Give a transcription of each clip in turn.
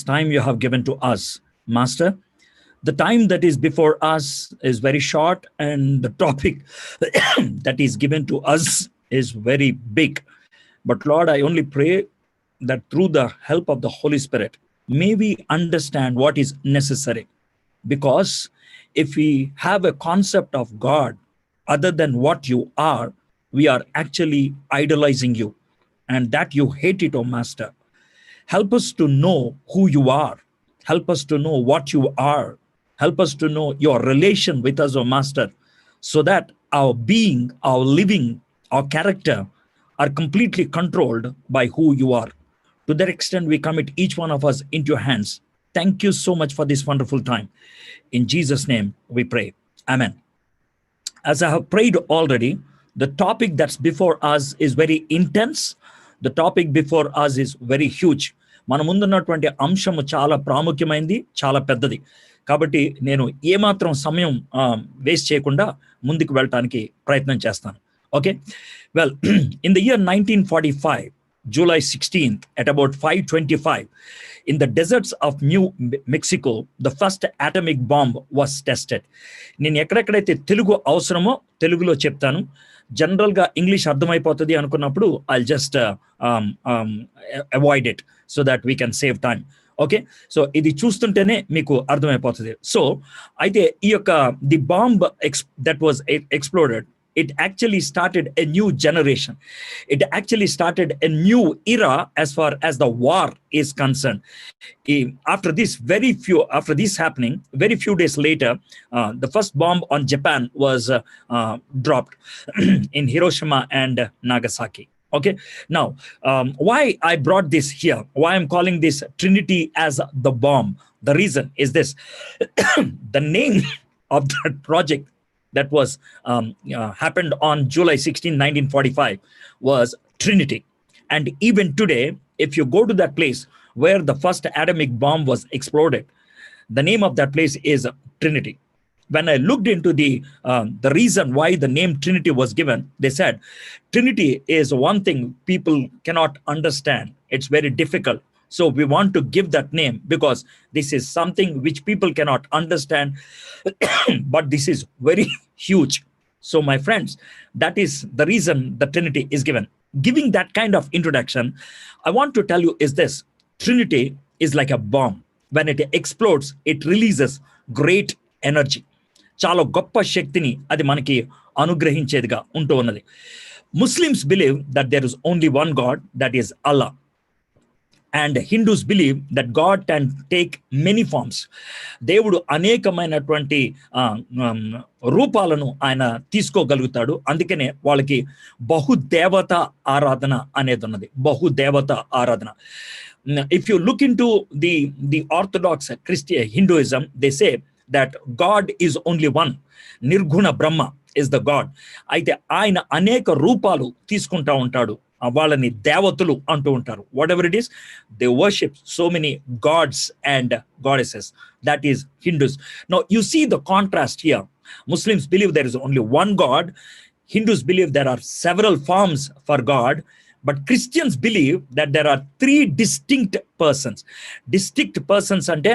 time you have given to us, Master. The time that is before us is very short, and the topic that is given to us is very big. But Lord, I only pray that through the help of the Holy Spirit, may we understand what is necessary. Because if we have a concept of God other than what you are, we are actually idolizing you, and that you hate it, oh Master. Help us to know who you are. Help us to know what you are. Help us to know your relation with us, O Master, so that our being, our living, our character are completely controlled by who you are. To that extent, we commit each one of us into your hands. Thank you so much for this wonderful time. In Jesus' name, we pray. Amen. As I have prayed already, the topic that's before us is very intense. The topic before us is very huge. మన ముందున్నటువంటి అంశము చాలా ప్రాముఖ్యమైనది, చాలా పెద్దది. కాబట్టి నేను ఏమాత్రం సమయం వేస్ట్ చేయకుండా ముందుకు వెళ్ళటానికి ప్రయత్నం చేస్తాను. Okay, well, in the year 1945, July 16th at about 5:25, in the deserts of New Mexico, the first atomic bomb was tested. నేను ఎక్కడెక్కడైతే తెలుగు అవసరమో తెలుగులో చెప్తాను. జనరల్గా ఇంగ్లీష్ అర్థమైపోతుంది అనుకున్నప్పుడు I just avoid it so that we can save time. Okay, so ఇది చూస్తుంటేనే మీకు అర్థమైపోతుంది. సో అయితే ఈ యొక్క the bomb that was exploded, it actually started a new generation. It actually started a new era as far as the war is concerned. After this happening, very few days later, the first bomb on Japan was dropped in Hiroshima and Nagasaki. Okay, now why I brought this here, why I'm calling this Trinity as the bomb, the reason is this. The name of that project that was happened on July 16, 1945 was Trinity. And even today, if you go to that place where the first atomic bomb was exploded, the name of that place is Trinity. When I looked into the reason why the name Trinity was given, they said Trinity is one thing people cannot understand. It's very difficult. So we want to give that name because this is something which people cannot understand, but this is very huge. So my friends, that is the reason the Trinity is given. Giving that kind of introduction, I want to tell you is this: Trinity is like a bomb. When it explodes, it releases great energy. చాలా గొప్ప శక్తిని అది మనకి అనుగ్రహించేదిగా ఉంటూ ఉన్నది. Muslims believe that there is only one God, that is Allah. And Hindus believe that God can take many forms. దేవుడు అనేకమైనటువంటి రూపాలను ఆయన తీసుకోగలుగుతాడు. అందుకనే వాళ్ళకి బహుదేవత ఆరాధన అనేది ఉన్నది. బహుదేవత ఆరాధన. If you look into the Orthodox Christian Hinduism, they say that God is only one. Nirguna Brahma is the God. అయితే ఆయన అనేక రూపాలు తీసుకుంటా ఉంటాడు. వాళ్ళని దేవతలు అంటూ ఉంటారు. Whatever it is, they worship so many gods and goddesses. That is Hindus. Now you see the contrast here. Muslims believe there is only one God. Hindus believe there are several forms for God. But Christians believe that there are three distinct persons. Distinct persons అంటే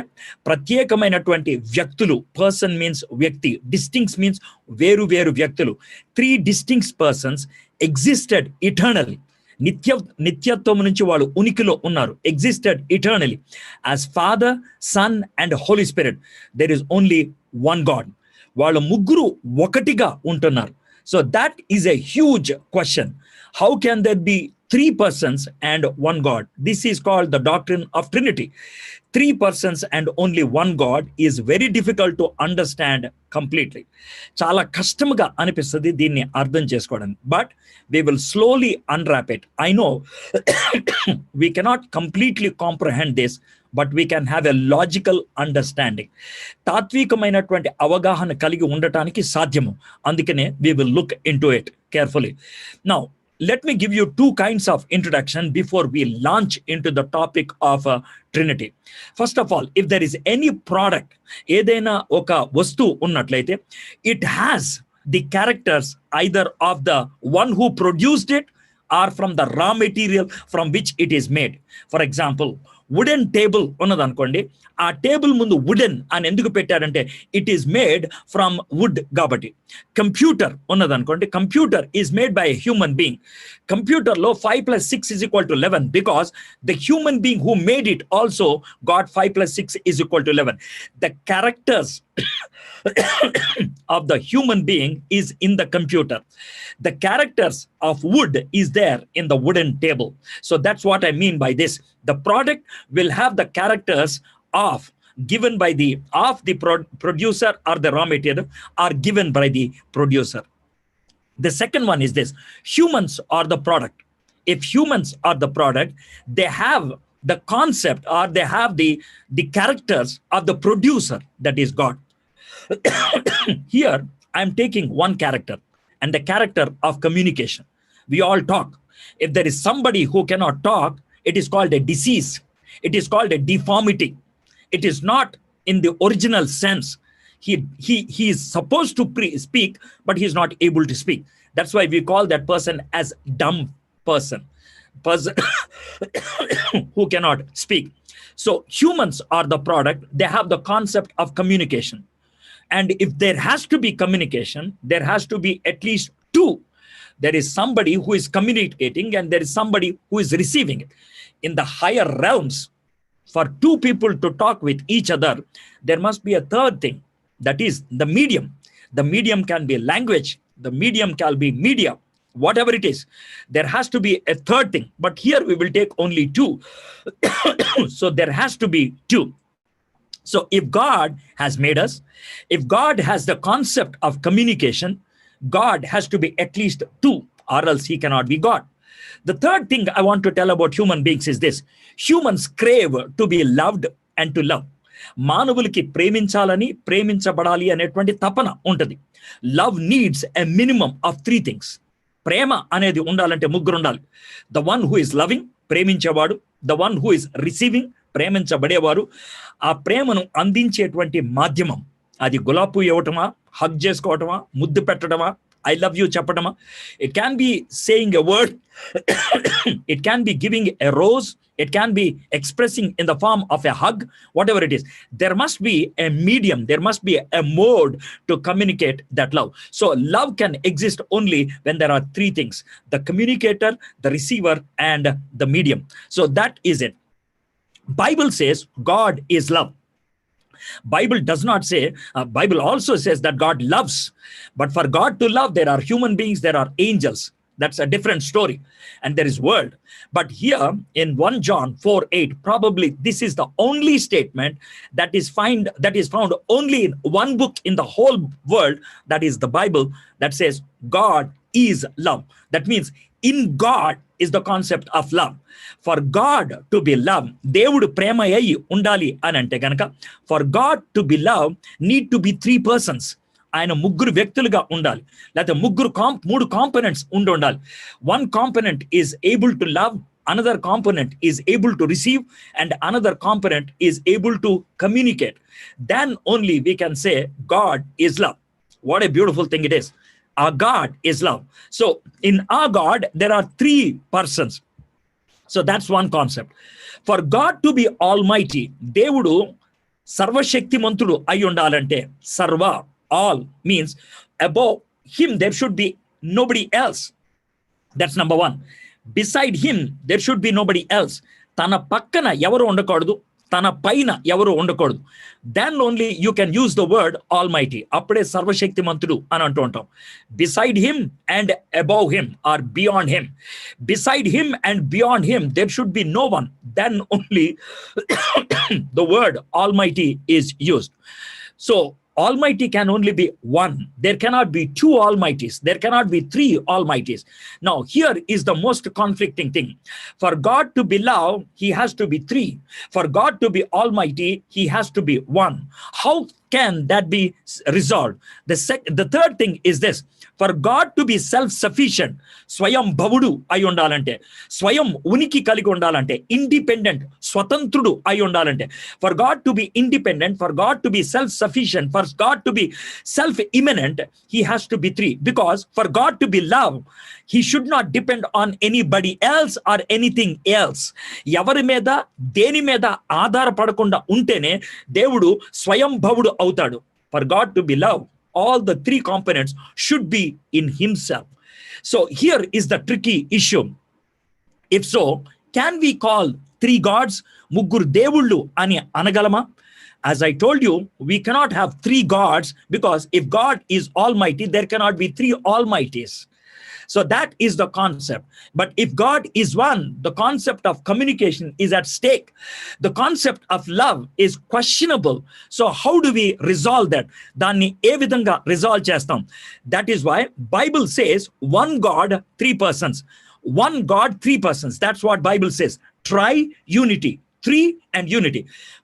ప్రత్యేకమైనటువంటి వ్యక్తులు. Person means వ్యక్తి. Distinct means వేరు వేరు వ్యక్తులు. Three distinct persons existed eternally. నిత్యత్వం నుంచి వాళ్ళు ఉనికిలో ఉన్నారు. Existed eternally as Father, Son and Holy Spirit. There is only one God. వాళ్ళ ముగ్గురు ఒకటిగా ఉంటున్నారు. So that is a huge question. How can there be three persons and one God? This is called the doctrine of Trinity. Three persons and only one God is very difficult to understand completely. చాలా కష్టంగా అనిపిస్తుంది దీన్ని అర్థం చేసుకోవడం. But we will slowly unwrap it. I know we cannot completely comprehend this, but we can have a logical understanding. తాత్వికమైనటువంటి అవగాహన కలిగి ఉండటానికి సాధ్యము. అందుకనే we will look into it carefully. Now, let me give you two kinds of introduction before we launch into the topic of Trinity. First of all, if there is any product, ఏదైనా ఒక వస్తువు ఉన్నట్లయితే, it has the characters either of the one who produced it or from the raw material from which it is made. For example, wooden table ఉన్నదనుకోండి, ఆ table ముందు wooden అని ఎందుకు పెట్టారంటే it is made from wood కాబట్టి. Computer ఉన్నదనుకోండి, computer is made by human being. కంప్యూటర్లో 5 + 6 = 11 because the human being who made it also got 5 + 6 = 11. The characters of the human being is in the computer. The characters of wood is there in the wooden table. So that's what I mean by this. The product will have the characters of given by the producer, or the raw material are given by the producer. The second one is this: humans are the product. If humans are the product, they have the concept, or they have the characters of the producer, that is God. Here I'm taking one character, and the character of communication. We all talk. If there is somebody who cannot talk, it is called a disease. It is called a deformity. It is not in the original sense. He is supposed to speak, but he is not able to speak. That's why we call that person as dumb person who cannot speak. So humans are the product. They have the concept of communication. And if there has to be communication, there has to be at least two. There is somebody who is communicating, and there is somebody who is receiving it. In the higher realms, for two people to talk with each other, there must be a third thing. That is the medium. The medium can be language. The medium can be media. Whatever it is, there has to be a third thing. But here we will take only two. So there has to be two. So if God has made us, if God has the concept of communication, God has to be at least two, or else he cannot be God. The third thing I want to tell about human beings is this: humans crave to be loved and to love. మానవులకి ప్రేమించాలని, ప్రేమించబడాలి అనేటువంటి తపన ఉంటుంది. Love needs a minimum of 3 things. ప్రేమ అనేది ఉండాలంటే ముగ్గురు ఉండాలి. The one who is loving, ప్రేమించేవాడు. The one who is receiving, ప్రేమించబడేవారు. ఆ ప్రేమను అందించేటువంటి మాధ్యమం, అది గులాబీ పువ్వు ఇవ్వటమా, హగ్ చేసుకోవటమా, ముద్దు పెట్టడమా, I love you చెప్పడమా. It can be saying a word. It can be giving a rose. It can be expressing in the form of a hug, whatever it is. There must be a medium. There must be a mode to communicate that love. So love can exist only when there are 3 things: the communicator, the receiver, and the medium. So that is it. Bible says God is love. Bible does not say, Bible also says that God loves. But for God to love, there are human beings, there are angels. That's a different story. And there is world. But here in 1 John 4:8, probably this is the only statement that is found only in one book in the whole world, that is the Bible, that says God is love. That means in God is the concept of love. For God to be love, దేవుడు ప్రేమ అయి ఉండాలి అని అంటే గనక, for God to be love need to be 3 persons. ఆయన ముగ్గురు వ్యక్తులుగా ఉండాలి, లేకపోతే మూడు కాంపోనెంట్స్ ఉండాలి. One component is able to love, another component is able to receive, and another component is able to communicate. Then only we can say God is love. What a beautiful thing it is. Our God is love. So in our God, there are 3 persons. So that's one concept. For God to be almighty, దేవుడు సర్వశక్తిమంతుడు అయి ఉండాలంటే, సర్వ, all means above him there should be nobody else. That's number 1. Beside him there should be nobody else. తన పక్కన ఎవరు ఉండకూడదు, తన పైన ఎవరు ఉండకూడదు. Then only you can use the word almighty. అప్పుడే సర్వశక్తిమంతుడు అని అంటూ ఉంటాం. Beside him and above him, or beyond him. Beside him and beyond him there should be no one. Then only the word almighty is used. So Almighty can only be one. There cannot be 2 almighties. There cannot be 3 almighties. Now, here is the most conflicting thing. For God to be love, he has to be 3. For God to be almighty, he has to be 1. How can that be resolved? The third thing is this: for God to be self-sufficient, స్వయం భవుడు అయి ఉండాలంటే, స్వయం ఉనికి కలిగి ఉండాలంటే, independent స్వతంత్రుడు అయి ఉండాలంటే, for God to be independent, for God to be self-sufficient, for God to be self-immanent, he has to be three. Because for God to be love, he should not depend on anybody else or anything else. ఎవరి మీద దేని మీద ఆధారపడకుండా ఉంటేనే దేవుడు స్వయం భవుడు అవుతాడు. For God to be love, all the three components should be in himself. So here is the tricky issue. If so, can we call three gods? ముగ్గురు దేవుళ్ళు అని అనగలమా? As I told you, we cannot have three gods, because if God is almighty, there cannot be three almighties. So that is the concept. But if God is one, the concept of communication is at stake. The concept of love is questionable. So how do we resolve that? Danni ఏ విధంగా resolve చేస్తాం? That is why Bible says one God, three persons. One God, three persons. That's what Bible says. Tri-unity. Three and unity.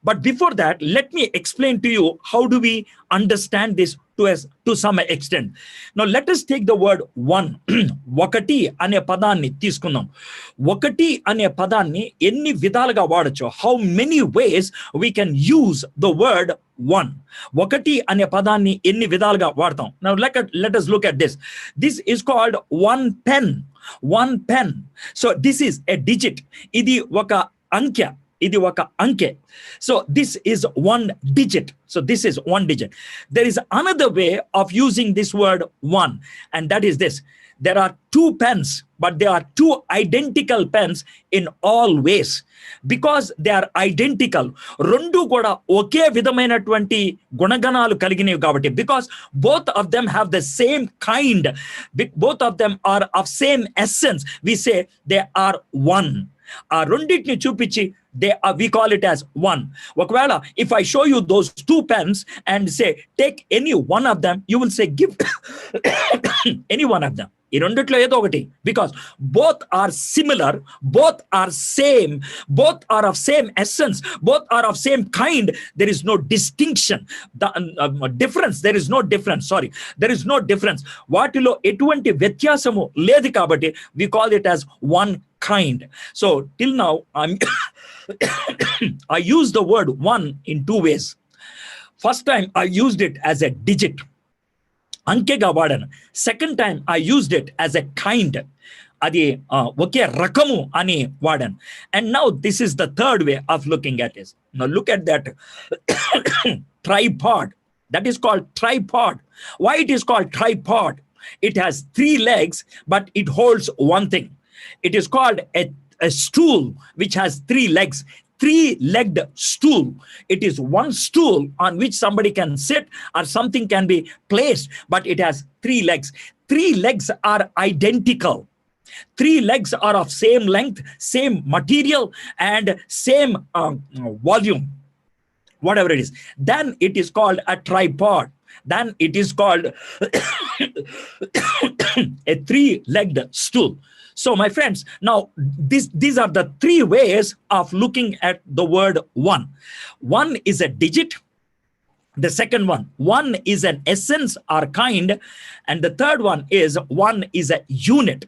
But before that, let me explain to you how do we understand this to some extent. Now let us take the word one. ఒకటి అనే పదాన్ని తీసుకుందాం. ఒకటి అనే పదాన్ని ఎన్ని విధాలుగా వాడొచ్చు? How many ways we can use the word one? ఒకటి అనే పదాన్ని ఎన్ని విధాలుగా వాడతాం? Now let us look at this. This is called one pen. One pen. So this is a digit. ఇది ఒక అంకె. ఇది ఒక అంకె. So this is one digit. So this is one digit. There is another way of using this word one, and that is this: there are two pens, but they are two identical pens in all ways. Because they are identical, రెండు కూడా ఒకే విధమైనటువంటి గుణగణాలు కలిగినవి కాబట్టి, because both of them have the same kind, both of them are of same essence, we say they are one. ఆ రెండింటిని చూపించి we call it as one. ఒకవేళ if I show you those two pens and say take any one of them, you will say give any one of them. ఈ రెండిట్లో ఏదో ఒకటి, because both are similar, both are same, both are of same essence, both are of same kind. There is no distinction. The difference, there is no difference. Sorry, there is no difference. వాటిలో ఎటువంటి వ్యత్యాసము లేదు కాబట్టి we call it as one kind. So till now I use the word one in two ways. First time I used it as a digit, అంకెగా వాడాను. Second time I used it as a kind, అది ఒకే రకము అని వాడాను. And now this is the third way of looking at it. Now look at that tripod. That is called tripod. Why it is called tripod? It has three legs, but it holds one thing. It is called a stool which has three legs. Three-legged stool. It is one stool on which somebody can sit or something can be placed, but it has three legs. Three legs are identical. Three legs are of same length, same material, and same volume, whatever it is. Then it is called a tripod. Then it is called a three-legged stool. So my friends, now these are the three ways of looking at the word one. One is a digit. The second one is an essence or kind. And the third one is a unit.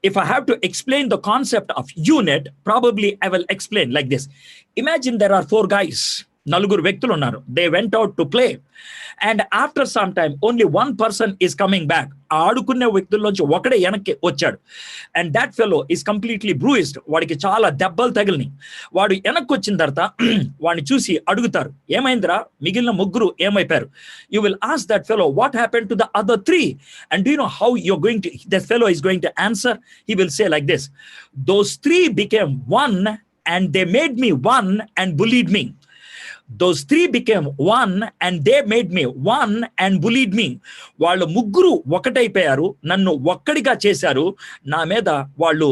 If I have to explain the concept of unit, probably I will explain like this. Imagine there are four guys. నలుగురు వ్యక్తులు ఉన్నారు. They went out to play. And after some time, only one person is coming back. ఆడుకునే వ్యక్తుల్లోంచి ఒకడే వెనక్కి వచ్చాడు. And that fellow is completely bruised. వాడికి చాలా దెబ్బలు తగిలినాయి. వాడు వెనక్కి వచ్చిన తర్వాత వాడిని చూసి అడుగుతారు, ఏమైందిరా, మిగిలిన ముగ్గురు ఏమైపోయారు? You will ask that fellow, what happened to the other three? And do you know how that fellow is going to answer? He will say like this: those three became one and they made me one and bullied me. Those three became one and they made me one and bullied me. వాళ్ళు ముగ్గురు ఒకటైపోయారు, నన్ను ఒక్కడిగా చేశారు, నా మీద వాళ్ళు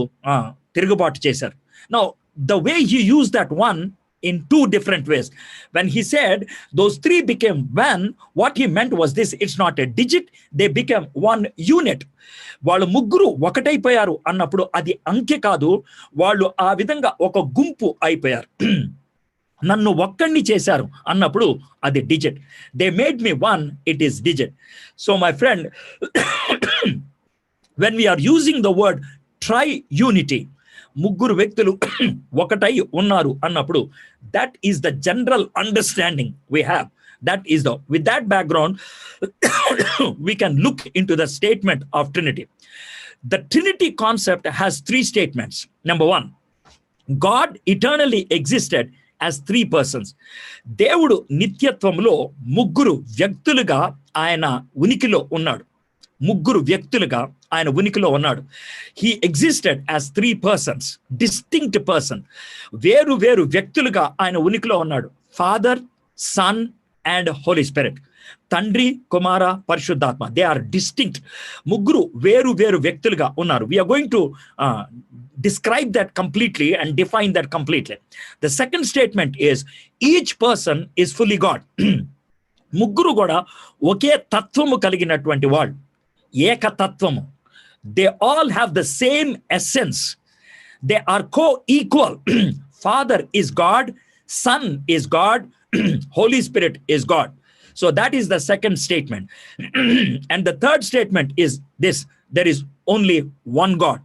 తిరుగుబాటు చేశారు. Now the way he used that one in two different ways. When he said those three became one, what he meant was this: it's not a digit, they became one unit. వాళ్ళు ముగ్గురు ఒకటైపోయారు అన్నప్పుడు అది అంకె కాదు, వాళ్ళు ఆ విధంగా ఒక గుంపు అయిపోయారు. నన్ను ఒక్కడిని చేశారు అన్నప్పుడు అది digit. They made me one, it is digit. So my friend, when we are using the word tri-unity, ముగ్గురు వ్యక్తులు ఒకటై ఉన్నారు అన్నప్పుడు, that is the general understanding we have. That is the, with that background, we can look into the statement of Trinity. The Trinity concept has three statements. Number one, God eternally existed as three persons. దేవుడు నిత్యత్వంలో ముగ్గురు వ్యక్తులుగా ఆయన ఉనికిలో ఉన్నాడు. ముగ్గురు వ్యక్తులుగా ఆయన ఉనికిలో ఉన్నాడు. He existed as three persons, distinct person. వేరు వేరు వ్యక్తులుగా ఆయన ఉనికిలో ఉన్నాడు. Father, Son and Holy Spirit. తండ్రి, కుమార, పరిశుద్ధాత్మ. They are distinct. ముగ్గురు వేరు వేరు వ్యక్తులుగా ఉన్నారు. We are going to describe that completely and define that completely. The second statement is each person is fully God. ముగ్గురు కూడా ఒకే తత్వము కలిగినటువంటి వాళ్ళు, ఏకతత్వము. They all have the same essence. They are co-equal. Father is God, Son is God, Holy Spirit is God. So that is the second statement. And the third statement is this: there is only one God.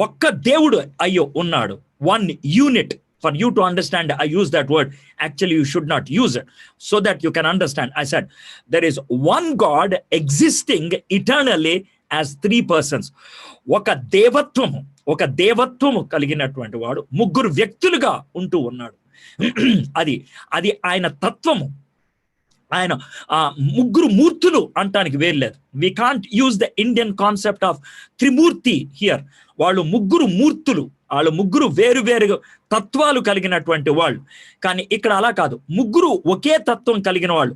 ఒక్క దేవుడు అయ్యో ఉన్నాడు. One unit. For you to understand, I use that word. Actually, you should not use it, so that you can understand. I said there is one God existing eternally as three persons. ఒక దేవత్వము కలిగినటువంటి వాడు ముగ్గురు వ్యక్తులుగా ఉంటూ ఉన్నాడు. అది ఆయన తత్వము. ఆయన ముగ్గురు మూర్తులు అంటానికి వేర్లేదు. We can't use the Indian concept of Trimurti here. వాళ్ళు ముగ్గురు మూర్తులు, వాళ్ళు ముగ్గురు వేరు వేరు తత్వాలు కలిగినటువంటి వాళ్ళు. కానీ ఇక్కడ అలా కాదు. ముగ్గురు ఒకే తత్వం కలిగిన వాళ్ళు,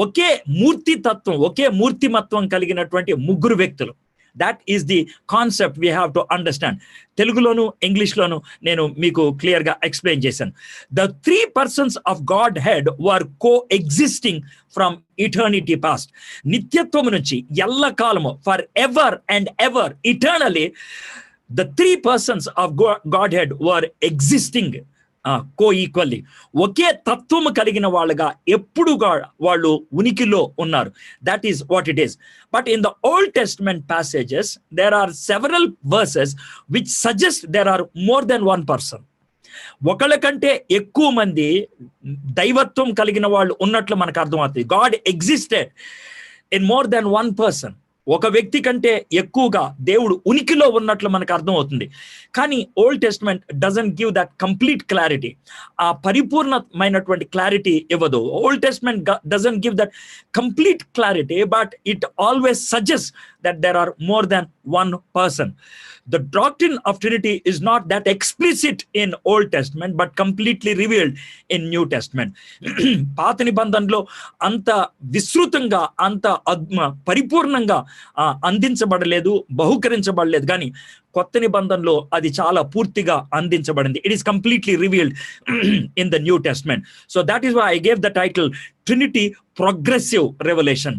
ఒకే మూర్తి తత్వం, ఒకే మూర్తిమత్వం కలిగినటువంటి ముగ్గురు వ్యక్తులు. That is the concept we have to understand. తెలుగులోను ఇంగ్లీష్లోను నేను మీకు క్లియర్గా ఎక్స్ప్లెయిన్ చేశాను. The three persons of Godhead were co-existing from eternity past. నిత్యత్వము నుంచి ఎల్లకాలము, for ever and ever, eternally, the three persons of Godhead were existing co-equally. ఒకే తత్వము కలిగిన వాళ్ళుగా ఎప్పుడుగా వాళ్ళు ఉనికిలో ఉన్నారు. That is what it is. But in the Old Testament passages, there are several verses which suggest there are more than one person. ఒకళ్ళ కంటే ఎక్కువ మంది దైవత్వం కలిగిన వాళ్ళు ఉన్నట్లు మనకు అర్థమవుతుంది. God existed in more than one person. ఒక వ్యక్తి కంటే ఎక్కువగా దేవుడు ఉనికిలో ఉన్నట్లు మనకు అర్థమవుతుంది. కానీ old testament doesn't give that complete clarity. ఆ పరిపూర్ణమైనటువంటి క్లారిటీ ఇవ్వదు. Old testament doesn't give that complete clarity, but it always suggest that there are more than one person. The doctrine of Trinity is not that explicit in Old Testament, but completely revealed in New Testament. పాత నిబంధనలో అంత విస్తృతంగా, అంత పరిపూర్ణంగా అందించబడలేదు, బహుకరించబడలేదు. కానీ కొత్త నిబంధనలో అది చాలా పూర్తిగా అందించబడింది. It is completely revealed in the New Testament. So that is why I gave the title Trinity progressive revolution.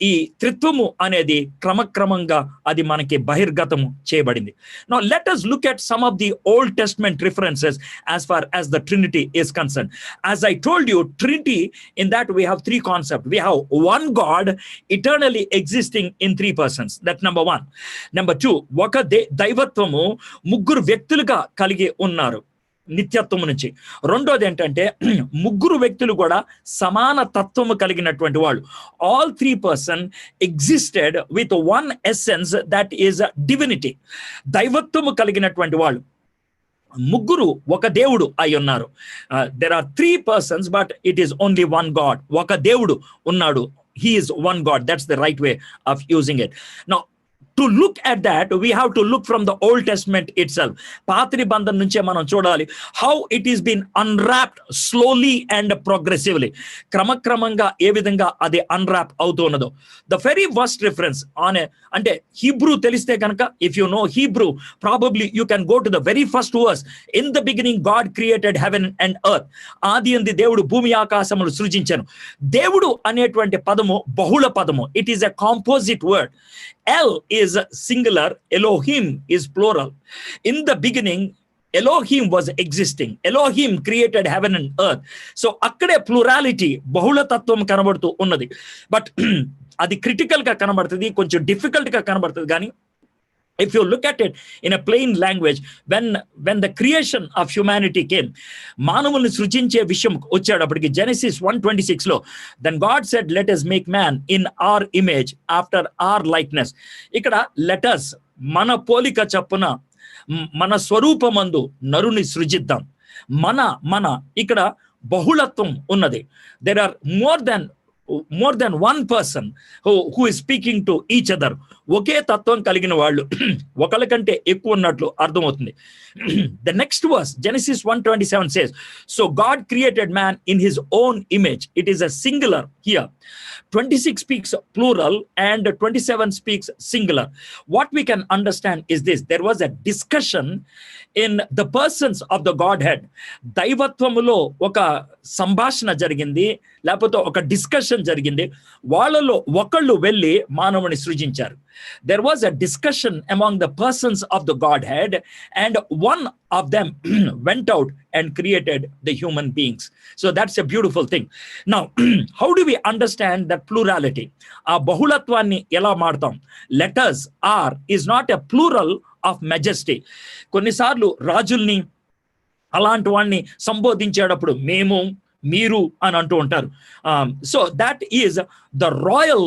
ఈ త్రిత్వము అనేది క్రమక్రమంగా అది మనకి బహిర్గతము చేయబడింది. Now let us look at some of the Old Testament references as far as the Trinity is concerned. As I told you, Trinity, in that we have three concepts. We have one God eternally existing in three persons. That's number one. Number two, ఒక దైవత్వము ముగ్గురు వ్యక్తులుగా కలిగి ఉన్నారు నిత్యత్వము నుంచి. రెండోది ఏంటంటే ముగ్గురు వ్యక్తులు కూడా సమాన తత్వము కలిగినటువంటి వాళ్ళు. All three person existed with one essence, that is divinity. దైవత్వము కలిగినటువంటి వాళ్ళు ముగ్గురు ఒక దేవుడు అయి ఉన్నారు. There are three persons but it is only one God. ఒక దేవుడు ఉన్నాడు. He is one God. That's the right way of using it. Now, to look at that, we have to look from the Old Testament itself. పాత నిబంధన నుంచే మనం చూడాలి how it is been unwrapped slowly and progressively. క్రమక్రమంగా ఏ విధంగా అది unwrap అవుతున్నదో. The very first reference on అంటే హీబ్రూ తెలిస్తే కనుక, if you know Hebrew, probably you can go to the very first verse. In the beginning God created heaven and earth. ఆది యందు దేవుడు భూమి ఆకాశములు సృజించెను. దేవుడు అనేటువంటి పదము బహుళ పదము. It is a composite word. El is singular, Elohim is plural. In the beginning, Elohim was existing. Elohim created heaven and earth. So akkade plurality, bahulatattvam kanabadtu unnadi. But అది క్రిటికల్ గా కనబడుతుంది, కొంచెం డిఫికల్ట్ గా కనబడుతుంది. కానీ if you look at it in a plain language, when the creation of humanity came, మానవుల్ని సృజించే విషయం వచ్చేటప్పటికి Genesis 1:26 లో, then God said, let us make man in our image after our likeness. ఇక్కడ let us, మన పోలిక చప్పున మన స్వరూపమందు నరుని సృజిద్దాం. మన ఇక్కడ బహుళత్వం ఉన్నది. there are more than one person who is speaking to each other. ఒకే తత్వం కలిగిన వాళ్ళు ఒకళ్ళ కంటే ఎక్కువ ఉన్నట్లు అర్థమవుతుంది. The next verse, Genesis 1:27 says, so God created man in his own image. It is a singular here. 26 speaks plural and 27 speaks singular. What we can understand is this: there was a discussion in the persons of the Godhead. దైవత్వములో ఒక సంభాషణ జరిగింది, లేకపోతే ఒక discussion జరిగింది. వాళ్ళలో ఒకళ్ళు వెళ్ళి మానవుని సృజించారు. There was a discussion among the persons of the Godhead, and one of them went out and created the human beings. So that's a beautiful thing. Now, how do we understand that plurality? ఆ బహుళత్వాన్ని ఎలా మాడతాం? Let us, are, is not a plural of majesty. కొన్నిసార్లు రాజుల్ని అలాంటి వాడిని సంబోధించేటప్పుడు మేము, మీరు అని అంటూ ఉంటారు. So that is the royal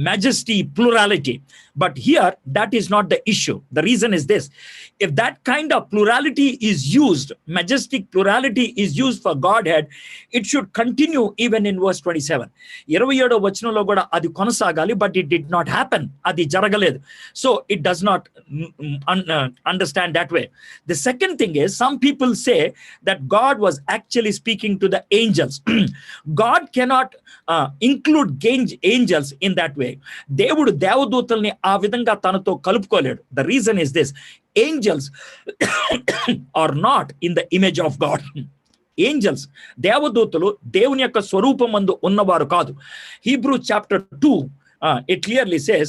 majesty plurality. But here that is not the issue. The reason is this: if that kind of plurality is used, majestic plurality is used for Godhead, it should continue even in verse 27. 27వ వచనంలో కూడా అది కొనసాగాలి, but it did not happen. అది జరగలేదు. So it does not understand that way. The second thing is, some people say that God was actually speaking to the angels. God cannot include angels in that way. దేవుడు దేవదూతల్ని ఆ విధంగా తనతో కలుపుకోలేడు. The reason is this: angels are not in the image of God. Angels, దేవదూతలు దేవుని యొక్క స్వరూపమందు ఉన్నవారు కాదు. Hebrews chapter 2, it clearly says,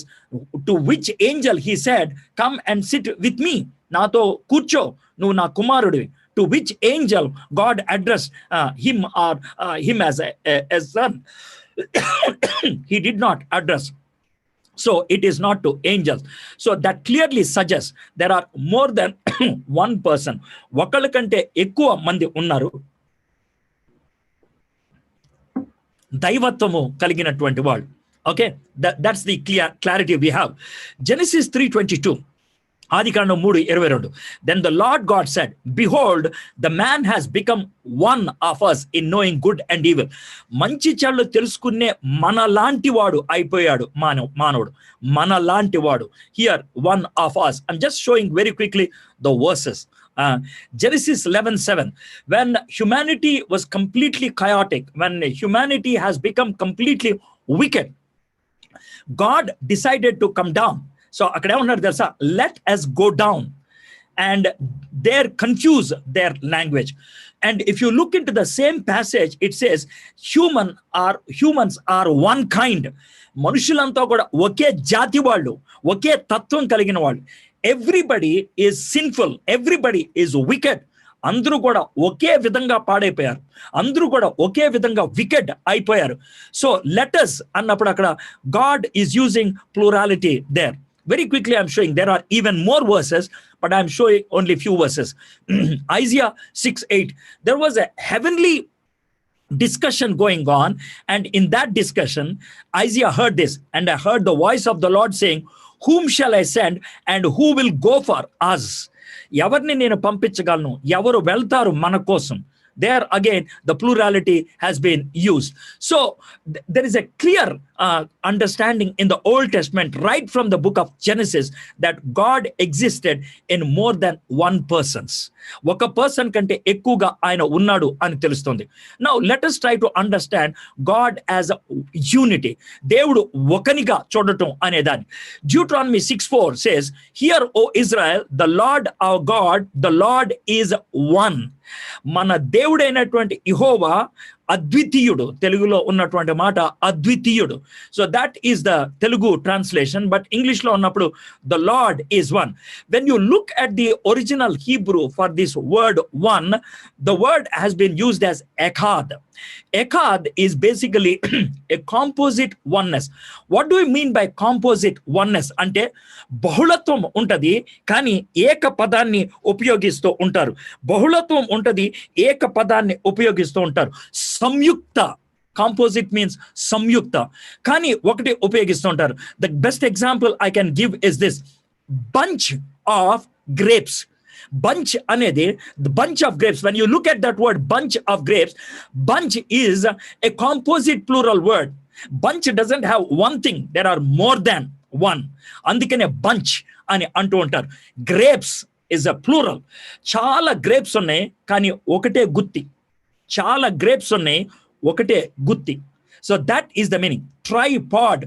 to which angel he said, come and sit with me. నాతో కూర్చో, నువ్వు నా కుమారుడివి. To which angel God addressed him as a son. He did not address. So it is not to angels. So that clearly suggests there are more than one person. ఒకళ్ళ కంటే ఎక్కువ మంది ఉన్నారు దైవత్వము కలిగినటువంటి వాళ్ళు. Okay, that's the clarity we have. Genesis 3:22, Adikandam 3:22. Then the Lord God said, behold, the man has become one of us in knowing good and evil. మంచి చెడు తెలుసుకునే మనలాంటి వాడు అయిపోయాడు మానవుడు. మనలాంటి వాడు. Here, one of us. I'm just showing very quickly the verses. Genesis 11:7. When humanity was completely chaotic, when humanity has become completely wicked, God decided to come down. So అక్కడ ఏమన్నారు తెలుసా? let us go down, and there confuse their language. And if you look into the same passage, it says humans are one kind. మనుషులంతా కూడా ఒకే జాతి వాళ్ళు, ఒకే తత్వం కలిగిన వాళ్ళు. everybody is sinful, everybody is wicked. అందరూ కూడా ఒకే విధంగా పాడైపోయారు, అందరూ కూడా ఒకే విధంగా వికెడ్ అయిపోయారు. సో లెటస్ అన్నప్పుడు అక్కడ God is using plurality there. Very quickly, I'm showing there are even more verses, but I'm showing only few verses. Isaiah 6:8. There was a heavenly discussion going on, and in that discussion, Isaiah heard this, and I heard the voice of the Lord saying, whom shall I send, and who will go for us? ఎవర్ని నేను పంపించగలను, ఎవరు వెళ్తారు మన కోసం? There again, the plurality has been used. So there is a clear understanding in the Old Testament, right from the book of Genesis, that God existed in more than one persons. ఒక person కంటే ఎక్కువగా ఆయన ఉన్నాడు అని తెలుస్తుంది. Now let us try to understand God as a unity. దేవుడు ఒకనిగా చూడటం అనేదాన్ని. Deuteronomy 6:4 says, hear, O Israel, the Lord our God, the Lord is one. మన దేవుడైనటువంటి యెహోవా అద్వితీయుడు, తెలుగులో ఉన్నటువంటి మాట అద్వితీయుడు. So that is the Telugu translation. But English లో ఉన్నప్పుడు the Lord is one. When you look at the original Hebrew for this word one, the word has been used as echad. Echad is basically a composite oneness. What do you mean by composite oneness? అంటే బహుళత్వం ఉంటది కానీ ఏక పదాన్ని ఉపయోగిస్తూ ఉంటారు. బహుళత్వం ఉంటది, ఏక పదాన్ని ఉపయోగిస్తూ ఉంటారు. సంయుక్త, కాంపోజిట్ మీన్స్ సంయుక్త, కానీ ఒకటి ఉపయోగిస్తూ ఉంటారు. The best example I can give is this bunch of grapes. Bunch anedi, the bunch of grapes. When you look at that word bunch of grapes, bunch is a composite plural word. Bunch doesn't have one thing, there are more than one. Andikane bunch ani antu untaru. Grapes is a plural. Chala grapes unnai kani okate gutti. Chala grapes unnai okate gutti. So that is the meaning. Tripod,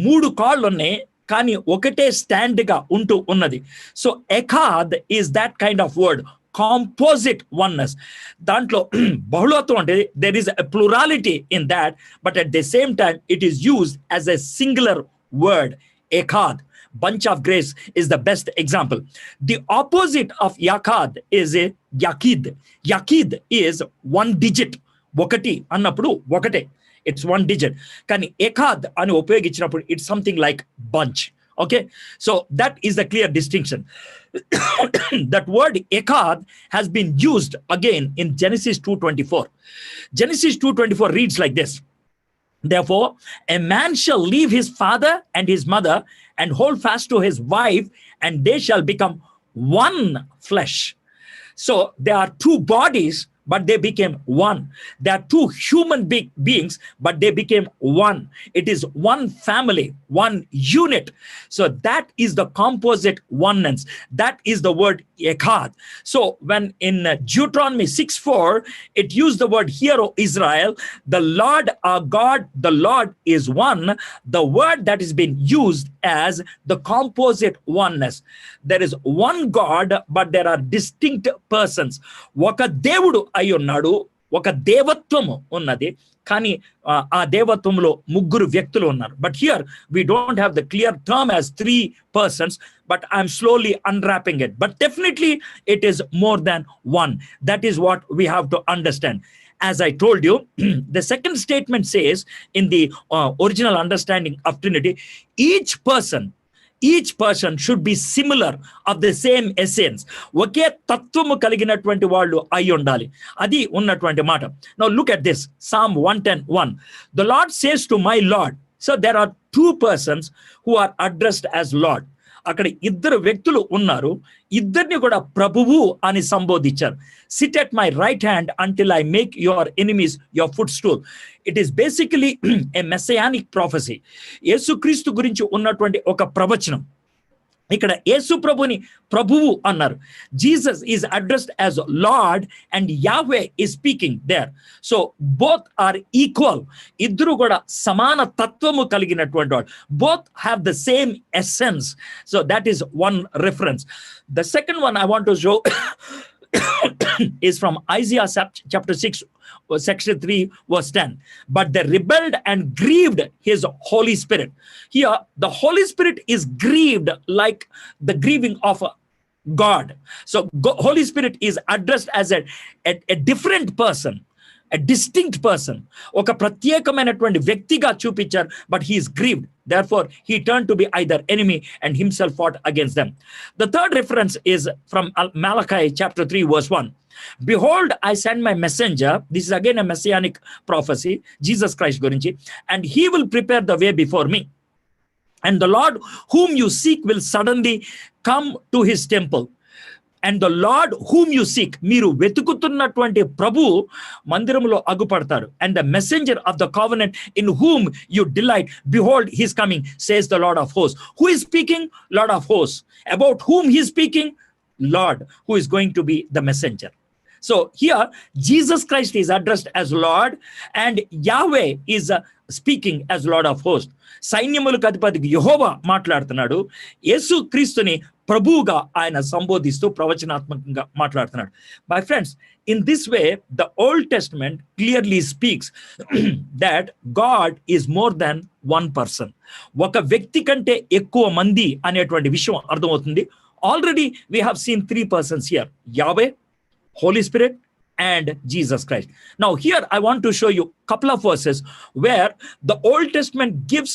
మూడు కాళ్ళు ఉన్నాయి కానీ ఒకటే stand గా ఉంటూ ఉన్నది. So echad is that kind of word, composite oneness. దాంట్లో బహుళత్వం అంటే there is a plurality in that, but at the same time it is used as a singular word, echad. Bunch of grapes is the best example. The opposite of yakad is a yakid. Yakid is one digit. ఒకటి అన్నప్పుడు ఒకటే, it's one digit. Kani ekad ani upayoginchinnappudu it's something like bunch. Okay, so that is the clear distinction. That word ekad has been used again in Genesis 2:24. Genesis 2:24 reads like this: therefore a man shall leave his father and his mother and hold fast to his wife, and they shall become one flesh. So there are two bodies, but they became one. They are two human beings, but they became one. It is one family, one unit. So that is the composite oneness. That is the word echad. So when in Deuteronomy 6:4, it used the word, "Hear, O Israel, the Lord our God, the Lord is one." The word that is being used as the composite oneness. There is one God, but there are distinct persons. Oka devudu అయి ఉన్నాడు, ఒక దేవత్వము ఉన్నది, కానీ ఆ దేవత్వంలో ముగ్గురు వ్యక్తులు ఉన్నారు. But here we don't have the clear term as three persons, but I'm slowly unwrapping it. But definitely it is more than one. That is what we have to understand. As I told you, the second statement says in the original understanding of Trinity, each person should be similar, of the same essence. ఒకే తత్వము కలిగినటువంటి వాళ్ళు అయి ఉండాలి, అది ఉన్నటువంటి మాట. Now look at this, Psalm 110:1. The Lord says to my Lord. So there are two persons who are addressed as Lord. అక్కడ ఇద్దరు వ్యక్తులు ఉన్నారు, ఇద్దరిని కూడా ప్రభువు అని సంబోధించారు. Sit at my right hand until I make your enemies your foot stool. It is basically a messianic prophecy. యేసుక్రీస్తు గురించి ఉన్నటువంటి ఒక ప్రవచనం. ఇక్కడ యేసు ప్రభుని ప్రభువు అన్నారు. Jesus is addressed as Lord and Yahweh is speaking there. So both are equal. ఇద్దరు కూడా సమాన తత్వము కలిగినటువంటి వాడు. Both have the same essence. So that is one reference. The second one I want to show is from Isaiah chapter 6, section 3, verse 10. But they rebelled and grieved his Holy Spirit. Here, the Holy Spirit is grieved like the grieving of God. So Holy Spirit is addressed as a different person, a distinct person. ఒక ప్రత్యేకమైనటువంటి వ్యక్తిగా చూపించారు, but he is grieved. Therefore, he turned to be either enemy and himself fought against them. The third reference is from Malachi chapter 3, verse 1. Behold, I send my messenger. This is again a messianic prophecy, Jesus Christ gurinchi, and he will prepare the way before me. And the Lord whom you seek will suddenly come to his temple. And the Lord whom you seek, మీరు వెతుకుతున్నటువంటి ప్రభు మందిరములో అగుపడతారు. And the messenger of the covenant in whom you delight, behold, he is coming, says the Lord of hosts. Who is speaking? Lord of hosts. About whom he is speaking? Lord, who is going to be the messenger. So here Jesus Christ is addressed as Lord, and Yahweh is speaking as Lord of hosts. సైన్యములకు అధిపతి యెహోవా మాట్లాడుతున్నాడు, యేసు క్రీస్తుని ప్రభువుగా ఆయన సంబోధిస్తూ ప్రవచనాత్మకంగా మాట్లాడుతున్నాడు. My friends, in this way the Old Testament clearly speaks that God is more than one person. ఒక వ్యక్తి కంటే ఎక్కువ మంది అనేటువంటి విషయం అర్థమవుతుంది. Already we have seen three persons here: Yahweh, Holy Spirit, and Jesus Christ. Now here I want to show you a couple of verses where the Old Testament gives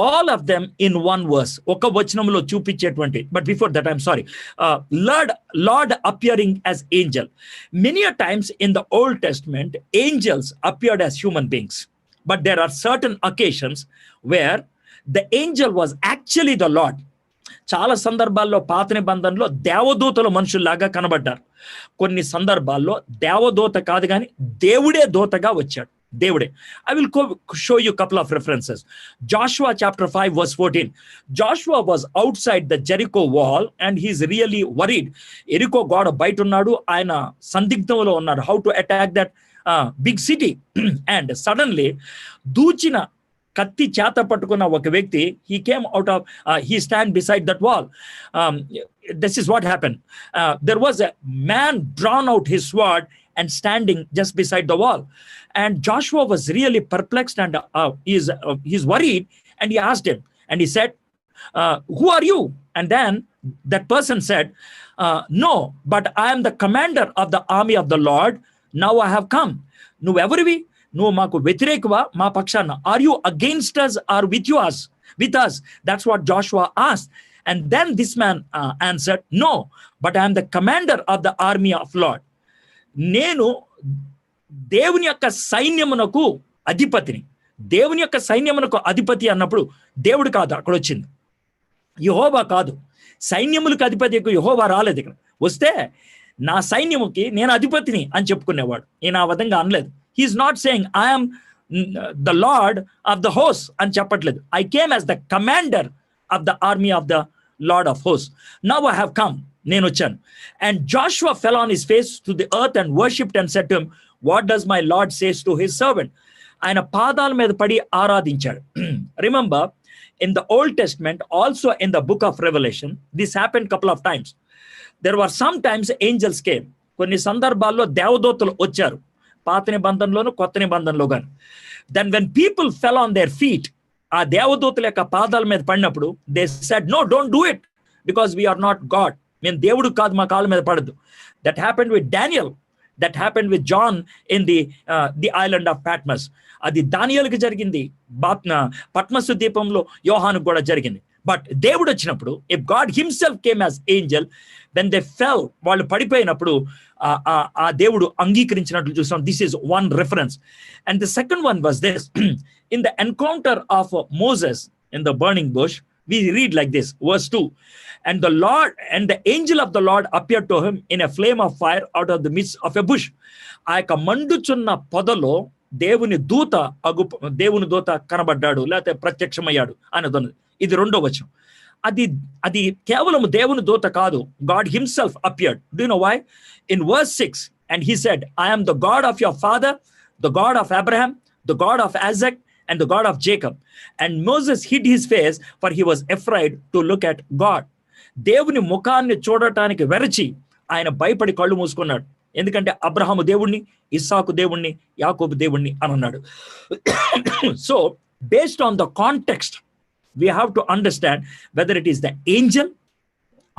all of them in one verse. Oka vachanamlo chupichetuvanti. But before that, I'm sorry. Lord appearing as angel. Many a times in the Old Testament, angels appeared as human beings. But there are certain occasions where the angel was actually the Lord. చాలా సందర్భాల్లో పాత నిబంధనలో దేవదూతలు మనుషుల్లాగా కనబడ్డారు. కొన్ని సందర్భాల్లో దేవదూత కాదు కానీ దేవుడే దూతగా వచ్చాడు. దేవుడే. I will show you a couple of references. Joshua chapter 5 verse 14. Joshua was outside the Jericho wall and he's really worried. ఎరికో గోడ బయట ఉన్నాడు, ఆయన సందిగ్ధంలో ఉన్నాడు. How to attack that big city. And suddenly దూచిన కత్తి చేత పట్టుకున్న ఒక వ్యక్తి, he came out of he stand beside that wall. This is what happened. There was a man drawn out his sword and standing just beside the wall, and Joshua was really perplexed and he's worried, and he asked him and he said, who are you? And then that person said, no, but I am the commander of the army of the Lord. Now I have come. నువ్వెవరివి? నువ్వు మాకు వ్యతిరేకవా, మా పక్షాన? Are you against us or with us? That's what Joshua asked. And then this man answered, no, but I am the commander of the army of Lord. నేను దేవుని యొక్క సైన్యమునకు అధిపతిని. దేవుని యొక్క సైన్యమునకు అధిపతి అన్నప్పుడు దేవుడు కాదు అక్కడ వచ్చింది, యెహోవా కాదు. సైన్యములకు అధిపతి యెహోవా రాలేదు. ఇక్కడ వస్తే నా సైన్యముకి నేను అధిపతిని అని చెప్పుకునేవాడు. ఈయన ఆ విధంగా అనలేదు. He's not saying I am the Lord of the hosts అని చెప్పట్లేదు. I came as the commander of the army of the Lord of hosts. Now I have come. నేను వచ్చాను. And Joshua fell on his face to the earth and worshipped and said to him, what does my Lord says to his servant? ఆయన పాదాల మీద పడి ఆరాధించాడు. Remember, in the Old Testament, also in the book of Revelation, this happened couple of times. There were sometimes angels came. కొన్ని సందర్భాల్లో దేవదూతలు వచ్చారు, పాత నిబంధనలోను కొత్త నిబంధనలో గాను. Then when people fell on their feet, ఆ దేవదూతల యొక్క పాదాల మీద పడినప్పుడు they said, no, don't do it because we are not God. మేము దేవుడు కాదు, మా కాళ్ళ మీద పడదు. That happened with Daniel. That happened with John in the island of Patmos. అది దానియేలుకి జరిగింది, పట్మసు ద్వీపంలో యోహానుకు కూడా జరిగింది. బట్ దేవుడు వచ్చినప్పుడు, if God himself came as angel, when they fell, వాళ్ళు పడిపోయినప్పుడు ఆ దేవుడు అంగీకరించినట్లు చూస్తాం. This is one reference. And the second one was this. In the encounter of Moses in the burning bush, we read like this, verse 2. And the Lord and the angel of the Lord appeared to him in a flame of fire out of the midst of a bush. ఆ యొక్క మండుచున్న పొదలో దేవుని దూత కనబడ్డాడు, లేకపోతే ప్రత్యక్షమయ్యాడు అనేది. ఇది రెండో వచనం. అది కేవలం దేవుని దూత కాదు, God himself appeared. Do you know why? In verse 6, and he said, I am the God of your father, the God of Abraham, the God of Isaac, and the God of Jacob. And Moses hid his face, for he was afraid to look at God. దేవుని ముఖాన్ని చూడటానికి వెరచి ఆయన భయపడి కళ్ళు మూసుకున్నాడు. ఎందుకంటే అబ్రహాము దేవుణ్ణి, ఇస్సాకు దేవుణ్ణి, యాకోబు దేవుణ్ణి అని అన్నాడు. So based on the context, we have to understand whether it is the angel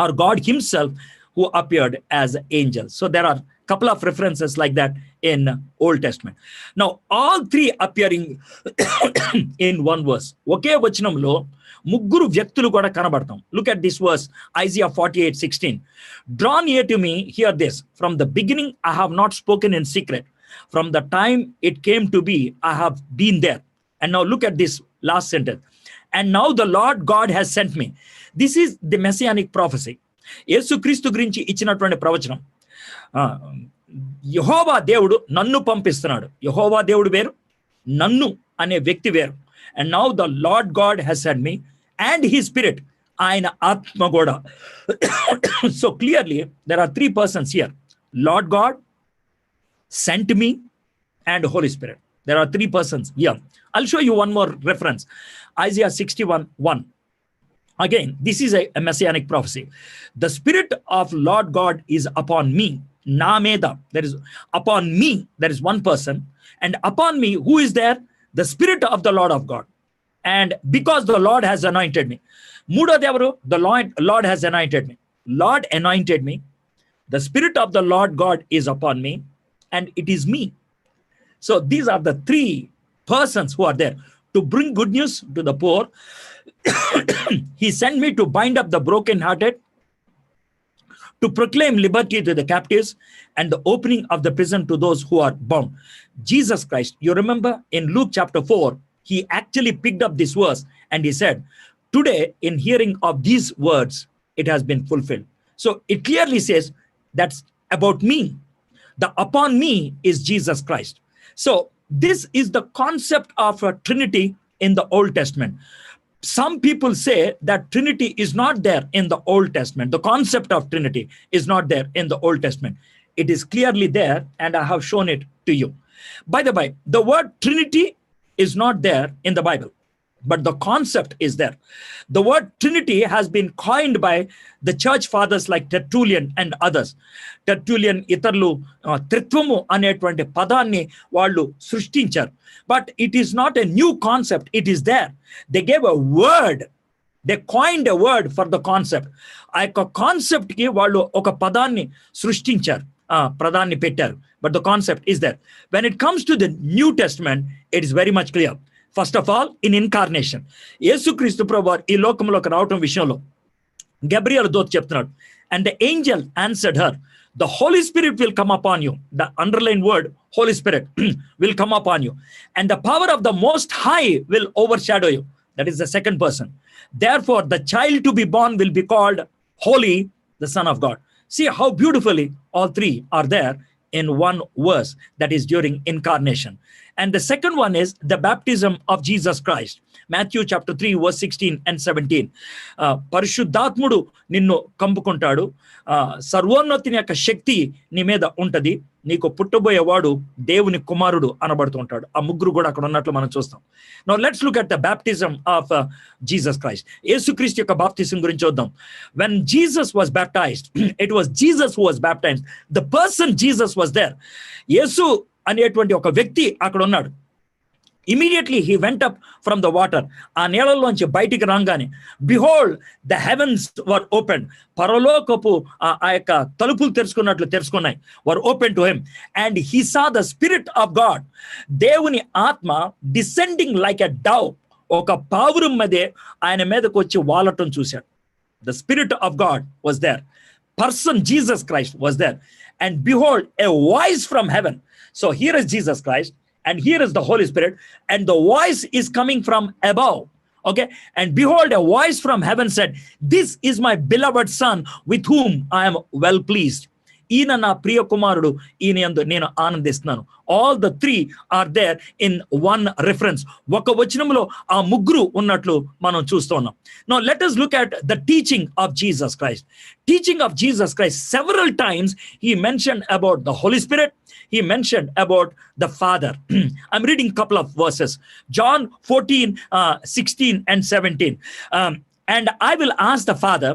or God himself who appeared as an angel. So there are a couple of references like that in Old Testament. Now all three appearing in one verse. ఒకే వచనంలో ముగ్గురు వ్యక్తులు కూడా కనబడతాం. Look at this verse, Isaiah 48:16. Draw near to me, hear this. From the beginning I have not spoken in secret. From the time it came to be, I have been there. And now look at this last sentence. And now the Lord God has sent me. This is the messianic prophecy. యేసుక్రీస్తు గురించి ఇచ్చినటువంటి ప్రవచనం. యెహోవా దేవుడు నన్ను పంపిస్తున్నాడు. యెహోవా దేవుడు వేరు, నన్ను అనే వ్యక్తి వేరు. And now the Lord God has sent me and his spirit, ఆయన ఆత్మ కూడా. So clearly there are three persons here: Lord God, sent me, and Holy Spirit. There are three persons here. I'll show you one more reference. Isaiah 61:1. Again, this is a messianic prophecy. The Spirit of Lord God is upon me. Nameda. There is upon me. There is one person. And upon me, who is there? The Spirit of the Lord of God. And because the Lord has anointed me. Mudo devaru, the Lord has anointed me. Lord anointed me. The Spirit of the Lord God is upon me. And it is me. So these are the three persons who are there to bring good news to the poor. He sent me to bind up the brokenhearted, to proclaim liberty to the captives, and the opening of the prison to those who are bound. Jesus Christ, you remember in Luke chapter 4, he actually picked up this verse and he said, today in hearing of these words, it has been fulfilled. So it clearly says that's about me. The upon me is Jesus Christ. So this is the concept of a Trinity in the Old Testament. Some people say that Trinity is not there in the Old Testament. The concept of Trinity is not there in the Old Testament. It is clearly there, and I have shown it to you. By the way, the word Trinity is not there in the Bible, but the concept is there. The word Trinity has been coined by the church fathers like Tertullian and others. Tertullian ఇతరులు త్రిత్వము అనేటువంటి పదాన్ని వాళ్ళు సృష్టించారు. But it is not a new concept. It is there. They gave a word. They coined a word for the concept. ఆ యొక్క concept కి వాళ్ళు ఒక పదాన్ని సృష్టించారు, పదాన్ని పెట్టారు. But the concept is there. When it comes to the New Testament, it is very much clear. First of all, in incarnation, యేసుక్రీస్తు ప్రభువారు ఈ లోకంలోకి రావటం విషయంలో గబ్రియల్ దూత చెప్తున్నాడు, and the angel answered her, the Holy Spirit will come upon you. The underlined word, Holy Spirit, will come upon you. And the power of the Most High will overshadow you. That is the second person. Therefore, the child to be born will be called Holy, the Son of God. See how beautifully all three are there in one verse, that is during incarnation. And the second one is the baptism of Jesus Christ. Matthew chapter 3 verse 16 and 17. పరిశుద్ధాత్ముడు నిన్ను కంపుకుంటాడు, సర్వోన్నతిని యొక్క శక్తి నీ మీద ఉంటది, నీకు పుట్టబోయేవాడు దేవుని కుమారుడు అనబడుతూ ఉంటాడు. ఆ ముగ్గురు కూడా అక్కడ ఉన్నట్లు మనం చూస్తాం. Now let's look at the baptism of Jesus Christ. యేసుక్రీస్తు యొక్క బాప్తిజం గురించి చూద్దాం. When Jesus was baptized, it was Jesus who was baptized. The person Jesus was there. యేసు అనేటువంటి ఒక వ్యక్తి అక్కడ ఉన్నాడు. Immediately he went up from the water. ఆ నీళ్ళలోంచి బయటికి రాగానే, behold, the heavens were opened. పరలోకపు ఆ యొక్క తలుపులు తెరుచుకున్నాయి, were open to him, and he saw the Spirit of God, దేవుని ఆత్మ descending like a dove, ఒక పావురం మీద ఆయన మీదకి వచ్చి వాలటం చూశాడు. The Spirit of God was there. Person Jesus Christ was there. And behold, a voice from heaven. So here is Jesus Christ, and here is the Holy Spirit, and the voice is coming from above. Okay, and behold, a voice from heaven said, this is my beloved Son, with whom I am well pleased. ఈయన నా ప్రియ కుమారుడు, ఈయన యందు నేను ఆనందిస్తున్నాను. All the three are there in one reference. ఒక వచనంలో ఆ ముగ్గురు ఉన్నట్లు మనం చూస్తూ ఉన్నాం. Now let us look at the teaching of Jesus Christ. Teaching of Jesus Christ, several times he mentioned about the Holy Spirit, he mentioned about the Father. I'm reading a couple of verses. John 14, 16 and 17. And I will ask the Father,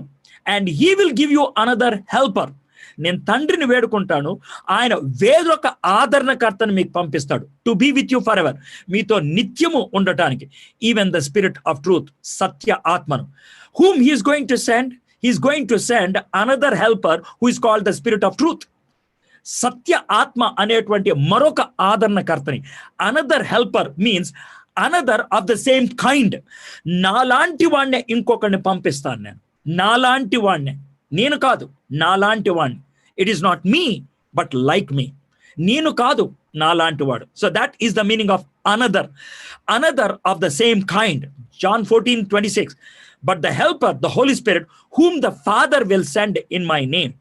and he will give you another helper. నేను తండ్రిని వేడుకుంటాను, ఆయన వేరొక ఆదరణకర్తను మీకు పంపిస్తాడు, to be with you for ever, మీతో నిత్యము ఉండటానికి. Even the spirit of truth, సత్య ఆత్మను. whom he is going to send? He is going to send another helper who is called the Spirit of Truth. సత్య ఆత్మ అనేటువంటి మరొక ఆదరణకర్తని. Another helper means another of the same kind. నాలాంటి వాడినే ఇంకొకరిని పంపిస్తాను నేను. నాలాంటి వాడినే, నేను కాదు, నాలాంటి వాడిని. It is not me but like me. నేను కాదు, నాలాంటి వాడు. So that is the meaning of another. Another of the same kind. John 14:26. But the helper, the Holy Spirit, whom the Father will send in my name,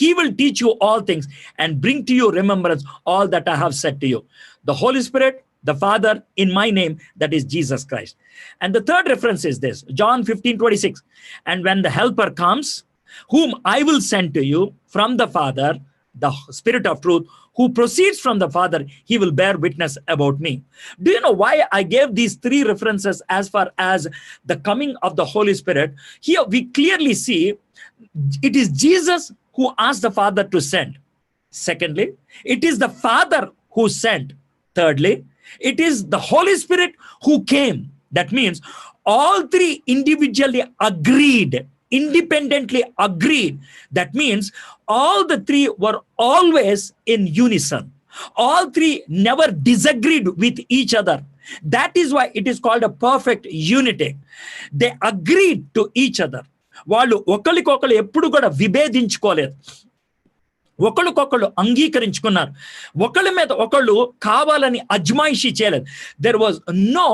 he will teach you all things and bring to your remembrance all that I have said to you. The Holy Spirit, the Father, in my name, that is Jesus Christ. And the third reference is this, John 15:26. And when the helper comes, whom I will send to you from the Father, the Spirit of truth, who proceeds from the Father, he will bear witness about me. Do you know why I gave these three references as far as the coming of the Holy Spirit? Here we clearly see it is Jesus who asked the Father to send. Secondly, it is the Father who sent. Thirdly, it is the Holy Spirit who came. That means all three individually agreed, independently agreed. That means all the three were always in unison. All three never disagreed with each other. That is why it is called a perfect unity. They agreed to each other. వాళ్ళు ఒకరికొకరు ఎప్పుడు కూడా విభేదించుకోలేదు, ఒకళ్ళకొకళ్ళు అంగీకరించుకున్నారు, ఒకళ్ళ మీద ఒకళ్ళు కావాలని అజ్మాయిషీ చేయలేదు. There was no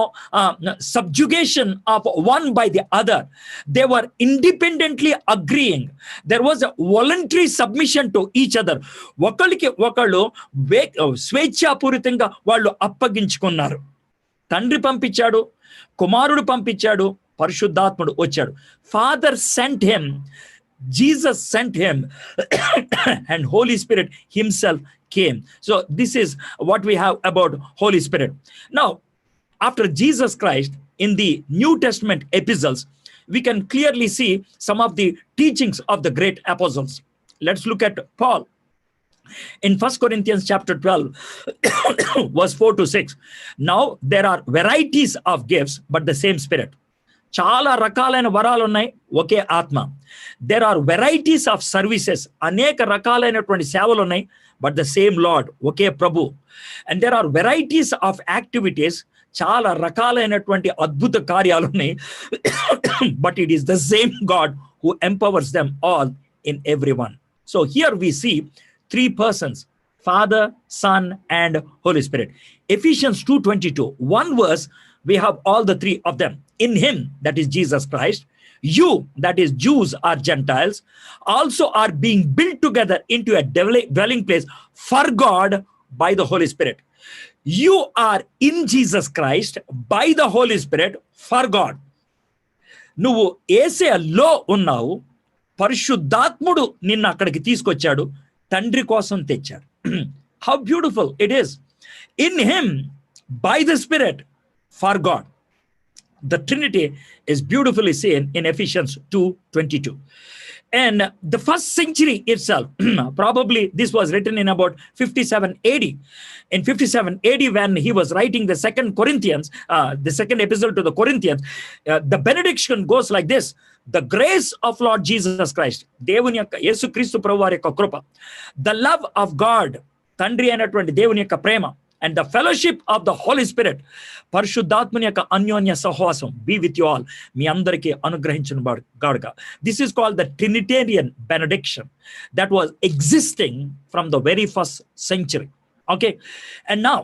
subjugation of one by the other. They were independently agreeing. There was a voluntary submission to each other. ఒకళ్ళకి ఒకళ్ళు స్వేచ్ఛాపూరితంగా వాళ్ళు అప్పగించుకున్నారు. తండ్రి పంపించాడు, కుమారుడు పంపించాడు, పరిశుద్ధాత్ముడు వచ్చాడు. Father sent him, Jesus sent him, and Holy Spirit himself came. So this is what we have about Holy Spirit. Now, after Jesus Christ, in the New Testament epistles, we can clearly see some of the teachings of the great apostles. Let's look at Paul. In 1 Corinthians chapter 12, verse 4 to 6. Now, there are varieties of gifts, but the same Spirit. చాలా రకాలైన వరాలు ఉన్నాయి, ఒకే ఆత్మ. There are varieties of services, అనేక రకాలైనటువంటి సేవలు ఉన్నాయి, బట్ ద సేమ్ లార్డ్, ఒకే ప్రభు. And there are varieties of activities, చాలా రకాలైనటువంటి అద్భుత కార్యాలు ఉన్నాయి, but it is the same God who empowers them all in every one. So here we see three persons, Father, Son, and Holy Spirit. Ephesians 2:22, one verse, we have all the three of them. In him, that is Jesus Christ, you, that is Jews or Gentiles, also are being built together into a dwelling place for God by the Holy Spirit. You are in Jesus Christ by the Holy Spirit for God. నువ్వు యేసయ్యలో ఉన్నావు, పరిశుద్ధాత్ముడు నిన్ను అక్కడికి తీసుకొచ్చాడు, తండ్రి కోసం తెచ్చాడు. How beautiful it is. In him, by the Spirit, for God. The Trinity is beautifully seen in Ephesians 2:22. And the first century itself, probably this was written in about 57 AD. In 57 AD, when he was writing the second Corinthians, the second epistle to the Corinthians, the benediction goes like this: the grace of Lord Jesus Christ, దేవుని యొక్క యేసుక్రీస్తు ప్రభువారి యొక్క కృప, the love of God, తండ్రి అయినటువంటి దేవుని యొక్క ప్రేమ, and the fellowship of the Holy Spirit, పరిశుద్ధాత్మని యొక్క అన్యోన్య సహవాసం, be with you all, మీ అందరికీ అనుగ్రహించిన గాడుగా. This is called the Trinitarian benediction that was existing from the very first century. Okay, and now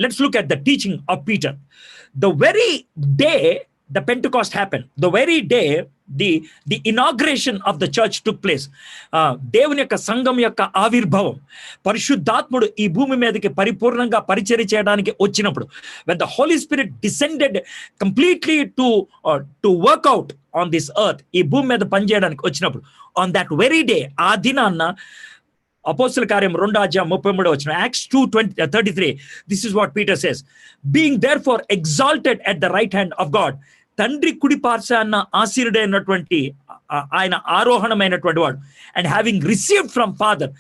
let's look at the teaching of Peter. The very day the Pentecost happened, the very day the inauguration of the church took place, దేవుని యొక్క సంఘం యొక్క ఆవిర్భావం, పరిశుద్ధాత్ముడు ఈ భూమి మీదకి పరిపూర్ణంగా పరిచర్య చేయడానికి వచ్చినప్పుడు, when the Holy Spirit descended completely to work out on this earth, ఈ భూమి మీద పనిచేయడానికి వచ్చినప్పుడు, on that very day, ఆ దినాన్న అపోస్తల కార్యం 2:33, Acts 2:33, this is what Peter says: being therefore exalted at the right hand of God, తండ్రి కుడి పార్శ్వాన ఆసీనుడైనటువంటి ఆయన ఆరోహణమైనటువంటి వాడు, and having received from Father,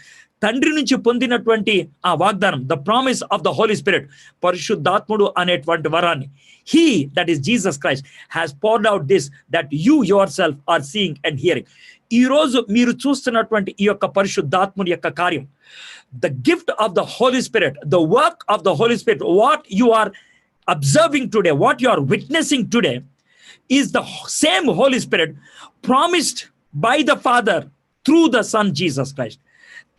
తండ్రి నుంచి పొందినటువంటి ఆ వాగ్దానం, the promise of the Holy Spirit, పరిశుద్ధాత్ముడు అనేటువంటి వరాన్ని, he, that is Jesus Christ, has poured out this that you yourself are seeing and hearing. ఈ రోజు మీరు చూస్తున్నటువంటి ఈ యొక్క పరిశుద్ధాత్ముడి యొక్క కార్యం, the gift of the Holy Spirit, the work of the Holy Spirit, what you are observing today, what you are witnessing today, is the same Holy Spirit promised by the Father through the Son Jesus Christ.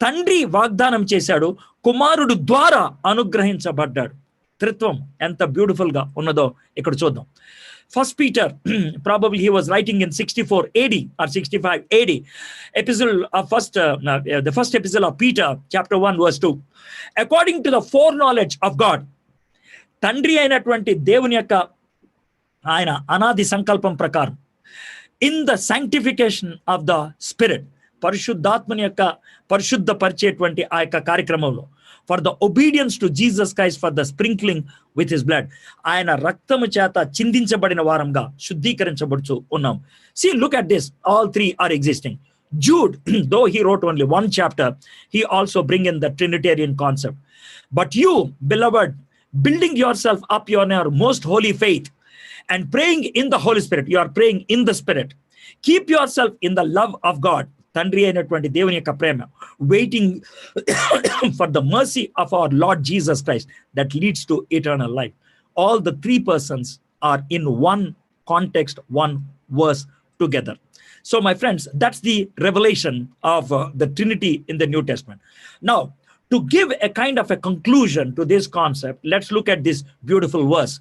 తండ్రి వాగ్దానం చేశాడు, కుమారుడు ద్వారా అనుగ్రహించబడ్డాడు. త్రిత్వం ఎంత beautiful గా ఉన్నదో ఇక్కడ చూద్దాం. First Peter, probably he was writing in 64 AD or 65 AD, the first epistle of Peter, chapter 1, verse 2. According to the foreknowledge of God, తండ్రి అయినటువంటి దేవుని యొక్క ఆయన అనాది సంకల్పం ప్రకారం, in the sanctification of the Spirit, పరిశుద్ధాత్మని యొక్క పరిశుద్ధపరిచేటువంటి ఆ యొక్క కార్యక్రమంలో, for the obedience to Jesus Christ for the sprinkling with his blood, ఆయన రక్తము చేత చిందించబడిన వారంగా శుద్ధీకరించబడుచు ఉన్నాం. See, look at this, all three are existing. Jude, though he wrote only one chapter, he also bring in the Trinitarian concept. But you, beloved, building yourself up on your most holy faith and praying in the Holy Spirit, you are praying in the Spirit. Keep yourself in the love of God, తండ్రి అయినటువంటి దేవుని యొక్క ప్రేమ, waiting for the mercy of our Lord Jesus Christ that leads to eternal life. All the three persons are in one context, one verse together. So my friends, that's the revelation of the Trinity in the New Testament. Now, to give a kind of a conclusion to this concept, let's look at this beautiful verse,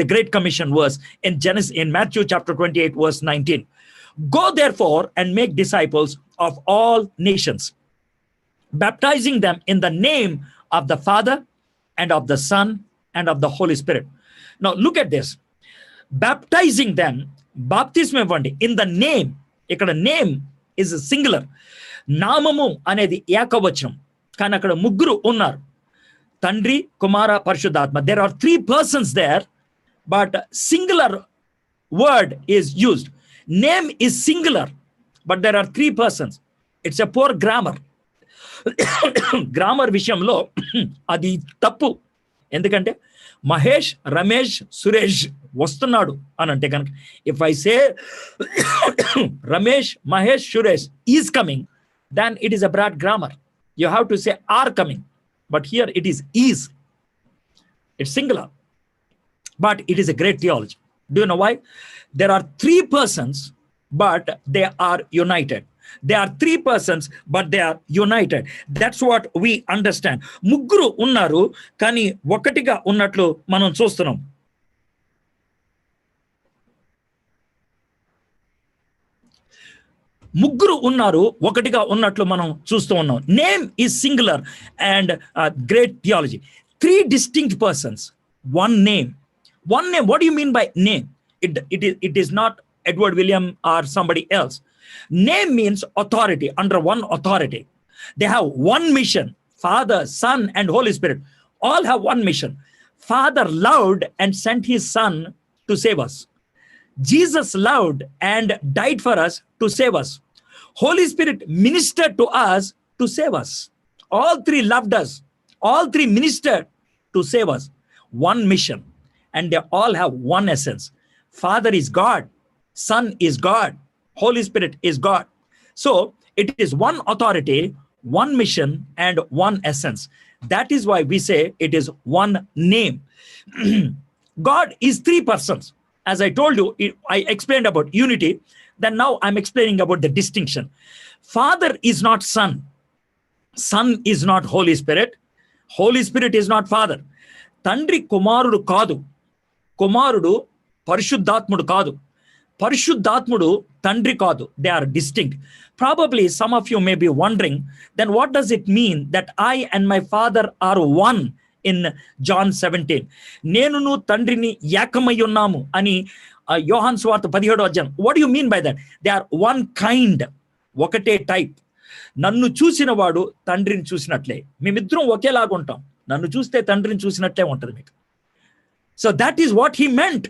the Great Commission verse in Matthew chapter 28, verse 19. Go therefore and make disciples of all nations, baptizing them in the name of the Father and of the Son and of the Holy Spirit. Now look at this. Baptizing them, baptism ఇవ్వండి, in the name. ఇక్కడ name is singular, నామము అనేది ఏకవచనం, కానీ అక్కడ ముగ్గురు ఉన్నారు, తండ్రి, కుమార, పరిశుద్ధాత్మ. There are three persons there, but singular word is used. Name is singular, but there are three persons. It's a poor grammar. Grammar విషయంలో అది తప్పు. ఎందుకంటే మహేష్, రమేష్, సురేష్ వస్తున్నాడు అని అంటే కనుక, if I say Ramesh, Mahesh, Suresh is coming, then it is a bad grammar. You have to say are coming, but here it is is. It's singular, but it is a great theology. Do you know why? There are three persons, but they are united. There are three persons, but they are united. That's what we understand. ముగ్గురు ఉన్నారు, కానీ ఒకటిగా ఉన్నట్లు మనం చూస్తున్నాం. ముగ్గురు ఉన్నారు, ఒకటిగా ఉన్నట్లు మనం చూస్తూ ఉన్నాం. Name is singular and great theology. Three distinct persons, one name. One name. What do you mean by name? It is not Edward William or somebody else. Name means authority, under one authority. They have one mission. Father, Son, and Holy Spirit all have one mission. Father loved and sent his Son to save us. Jesus loved and died for us to save us. Holy Spirit ministered to us to save us. All three loved us. All three ministered to save us. One mission. And they all have one essence. Father is God. Son is God. Holy Spirit is God. So it is one authority, one mission, and one essence. That is why we say it is one name. God is three persons. As I told you, I explained about unity. Then now I'm explaining about the distinction. Father is not Son. Son is not Holy Spirit. Holy Spirit is not Father. తండ్రి కుమారుడు కాదు, కుమారుడు పరిశుద్ధాత్ముడు కాదు, పరిశుద్ధాత్ముడు తండ్రి కాదు. They are distinct. Probably some of you may be wondering, then what does it mean that I and my Father are one in John 17? నేనును తండ్రిని ఏకమై ఉన్నాము అని యోహాను సువార్త 17వ అధ్యాయం. What do you mean by that? They are one kind, ఒకటే type. నన్ను చూసిన వాడు తండ్రిని చూసినట్లే. మేమిద్దరం ఒకేలాగా ఉంటాం. నన్ను చూస్తే తండ్రిని చూసినట్లే ఉంటుంది మీకు. So that is what he meant.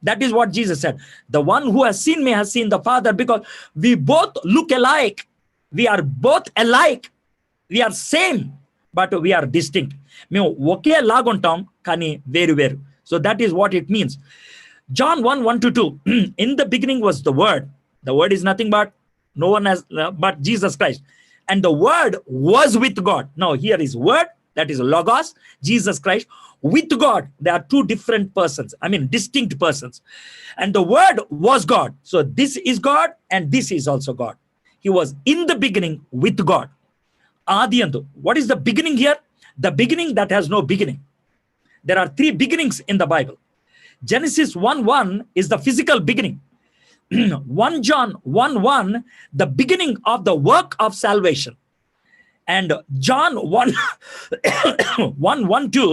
That is what Jesus said. The one who has seen me has seen the Father, because we both look alike. We are both alike. We are same, but we are distinct. మేము ఒకేలాగా ఉంటాం, కానీ వేరు వేరు. So that is what it means. John 1:1-2. In the beginning was the Word. The Word is nothing but no one has but Jesus Christ. And the Word was with God. Now here is Word, that is Logos, Jesus Christ. With God, there are two different persons. I mean, distinct persons. And the Word was God. So this is God and this is also God. He was in the beginning with God. Adiyandu. What is the beginning here? The beginning that has no beginning. There are three beginnings in the Bible. Genesis 1:1 is the physical beginning. 1 John 1:1, the beginning of the work of salvation. And John 1:1-2,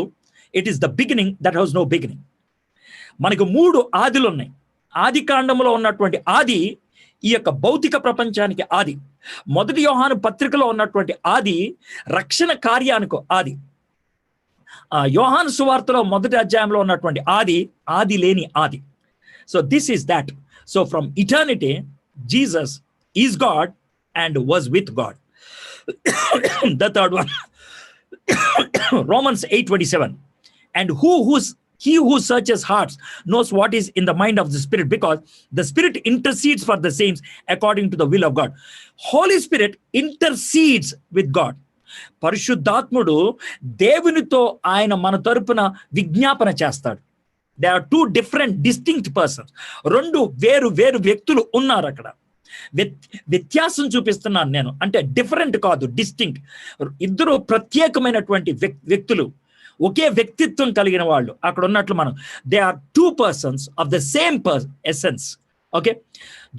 it is the beginning that has no beginning. మనకు మూడు ఆదిలు ఉన్నాయి. ఆది కాండములో ఉన్నటువంటి ఆది ఈ యొక్క భౌతిక ప్రపంచానికి ఆది. మొదటి యోహాను పత్రికలో ఉన్నటువంటి ఆది రక్షణ కార్యానికి ఆది. యోహాను సువార్తలో మొదటి అధ్యాయంలో ఉన్నటువంటి ఆది లేని ఆది. So this is that. So from eternity Jesus is God and was with God. The third one, Romans 8:27, and he who searches hearts knows what is in the mind of the Spirit, because the Spirit intercedes for the saints according to the will of God. Holy Spirit intercedes with God. పరిశుద్ధాత్ముడు దేవునితో ఆయన మన తరపున విజ్ఞాపన చేస్తాడు. They are two different distinct persons. రెండు వేరు వేరు వ్యక్తులు ఉన్నారు అక్కడ. వ్యత్యాసం చూపిస్తున్నాను నేను, అంటే డిఫరెంట్ కాదు, డిస్టింక్ట్. ఇద్దరు ప్రత్యేకమైనటువంటి వ్యక్తులు, ఒకే వ్యక్తిత్వం కలిగిన వాళ్ళు అక్కడ ఉన్నట్లు మనం. They are two persons of the same essence. Okay,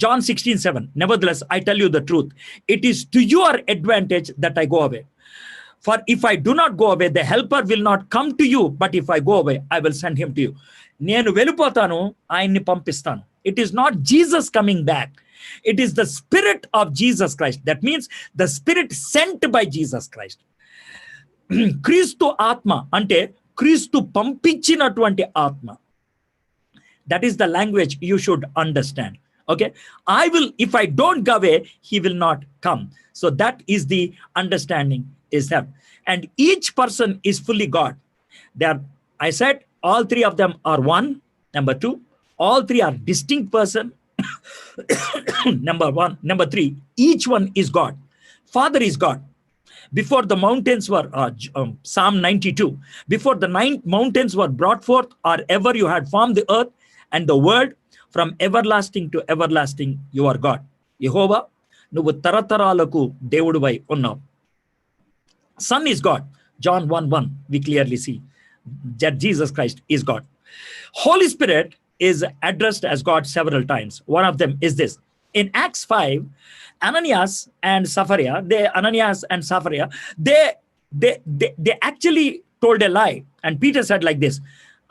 John 16:7, nevertheless I tell you the truth, it is to your advantage that I go away. For if I do not go away, the helper will not come to you, but if I go away, I will send him to you. నేను వెళ్ళిపోతాను, ఆయన్ని పంపిస్తాను. It is not Jesus coming back. It is the Spirit of Jesus Christ. That means the Spirit sent by Jesus Christ. క్రీస్తు ఆత్మ అంటే క్రీస్తు పంపించినటువంటి ఆత్మ. That is the language you should understand. Okay, I will, if I don't go away, he will not come. So that is the understanding is that. And each person is fully God. They are, I said, all three of them are one. Number two, all three are distinct person. Number one. Number three, each one is God. Father is God. Before the mountains were, Psalm 92, before the 9 mountains were brought forth, or ever you had formed the earth and the world, from everlasting to everlasting, you are God. Yehovah, నువ్వు తరతరాలకు దేవుడివై ఉన్నావు. Son is God. John 1:1, we clearly see that Jesus Christ is God. Holy Spirit is addressed as God several times. One of them is this. In Acts 5, Ananias and Sapphira, they actually told a lie. And Peter said like this,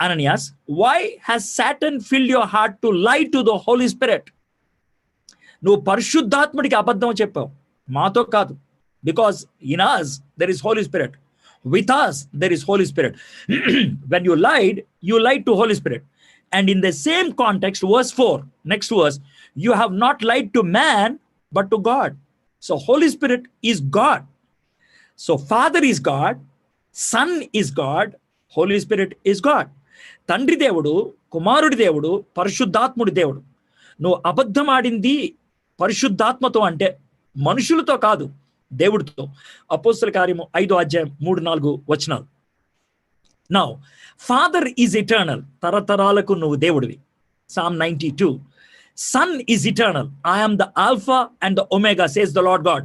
Ananias, why has Satan filled your heart to lie to the Holy Spirit? నువ్వు పరిశుద్ధాత్ముడికి అబద్ధం చెప్పావు, మాతో కాదు. Because in us there is Holy Spirit. With us there is Holy Spirit. When you lied to Holy Spirit. And in the same context, verse 4, next verse, you have not lied to man but to God. So Holy Spirit is God. So Father is God, Son is God, Holy Spirit is God. తండ్రి దేవుడు, కుమారుడి దేవుడు, పరిశుద్ధాత్ముడి దేవుడు. నువ్వు అబద్ధం ఆడింది పరిశుద్ధాత్మతో అంటే మనుషులతో కాదు, దేవుడితో. అపోస్తల కార్యము 5:3-4 Now, Father is eternal. తరతరాలకు నువ్వు దేవుడివి. Psalm 92. Son is eternal. I am the Alpha and the Omega, says the Lord God,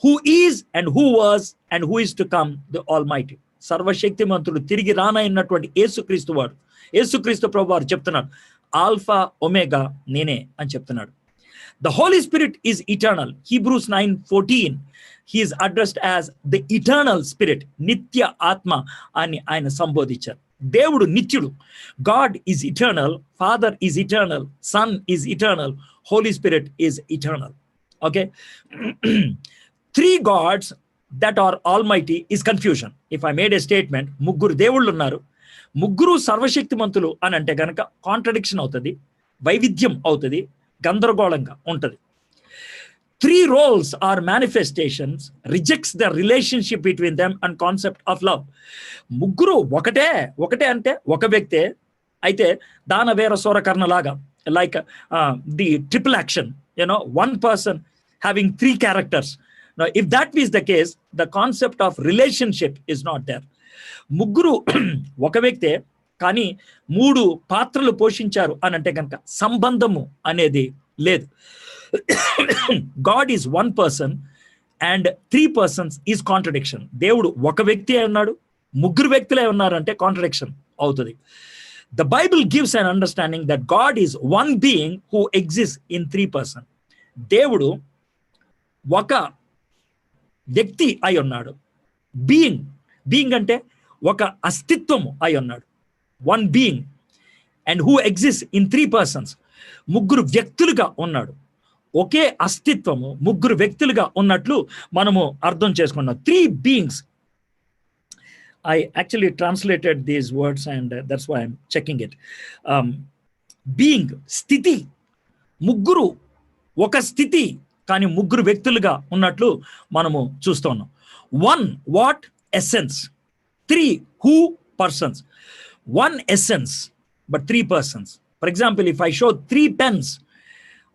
who is and who was and who is to come, the Almighty. సర్వశక్తిమంతుడు, తిరిగి రానైనటువంటి యేసుక్రీస్తు వాడు, యేసుక్రీస్తు ప్రభు వారు చెప్తున్నాడు, ఆల్ఫా ఒమేగా నేనే అని చెప్తున్నాడు. The Holy Spirit is eternal. Hebrews 9:14, he is addressed as the eternal spirit, నిత్య ఆత్మ అని ఆయన సంబోధించారు. దేవుడు నిత్యుడు. God is eternal, Father is eternal, Son is eternal, Holy Spirit is eternal. Okay. 3 gods that are almighty is confusion. If I made a statement, ముగ్గురు దేవుళ్ళు ఉన్నారు, ముగ్గురు సర్వశక్తిమంతులు అని అంటే కనుక కాంట్రడిక్షన్ అవుతుంది, వైవిధ్యం అవుతుంది, గందరగోళంగా ఉంటుంది. 3 roles are manifestations, rejects the relationship between them and concept of love. ముగ్గురు ఒకటే అంటే ఒక వ్యక్తే అయితే దానవేర సూరకర్ణ లాగా, like the triple action, one person having 3 characters. Now if that is the case, the concept of relationship is not there. ముగ్గురు ఒక వ్యక్తే కానీ 3 పాత్రలు పోషించారు అని అంటే కనుక సంబంధము అనేది లేదు. God is one person and 3 persons is contradiction. దేవుడు ఒక వ్యక్తి అయి ఉన్నాడు, ముగ్గురు వ్యక్తులే ఉన్నారంటే కాంట్రడిక్షన్ అవుతుంది. The Bible gives an understanding that God is one being who exists in 3 persons. దేవుడు ఒక వ్యక్తి అయి ఉన్నాడు, బీయింగ్ అంటే ఒక అస్తిత్వము అయి ఉన్నాడు, one being, and who exists in 3 persons, ముగ్గురు వ్యక్తులుగా ఉన్నాడు. ఒకే అస్తిత్వము, ముగ్గురు వ్యక్తులుగా ఉన్నట్లు మనము అర్థం చేసుకున్నాం. 3 beings. I actually translated these words and that's why I'm checking it. Being, స్థితి, ముగ్గురు ఒక స్థితి కానీ ముగ్గురు వ్యక్తులుగా ఉన్నట్లు మనము చూస్తున్నాం. 1 what, essence. 3 who, persons. 1 essence but 3 persons. For example, if I show 3 pens,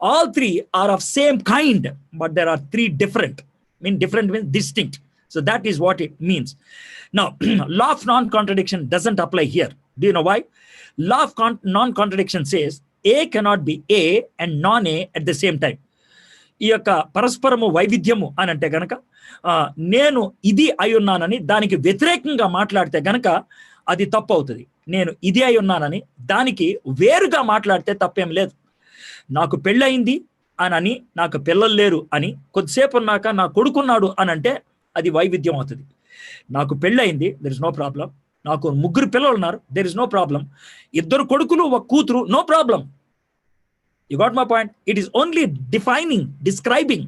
all 3 are of same kind, but there are 3 different. Different means distinct. So that is what it means. Now, law of non-contradiction doesn't apply here. Do you know why? Law of non-contradiction says A cannot be A and non-A at the same time. ఈ యొక్క పరస్పరము వైవిధ్యము అని అంటే గనక నేను ఇది అయి ఉన్నానని దానికి వ్యతిరేకంగా మాట్లాడితే గనక అది తప్పు అవుతుంది. నేను ఇది అయి ఉన్నానని దానికి వేరుగా మాట్లాడితే తప్పేం లేదు. నాకు పెళ్ళయింది అని నాకు పిల్లలు లేరు అని కొద్దిసేపు ఉన్నాక నా కొడుకున్నాడు అని అంటే అది వైవిధ్యం అవుతుంది. నాకు పెళ్ళయింది, దెర్ ఇస్ నో ప్రాబ్లం. నాకు 3 పిల్లలు ఉన్నారు, దెర్ ఇస్ నో ప్రాబ్లం. 2 కొడుకులు 1 కూతురు, no problem. You got my point? It is only defining, describing.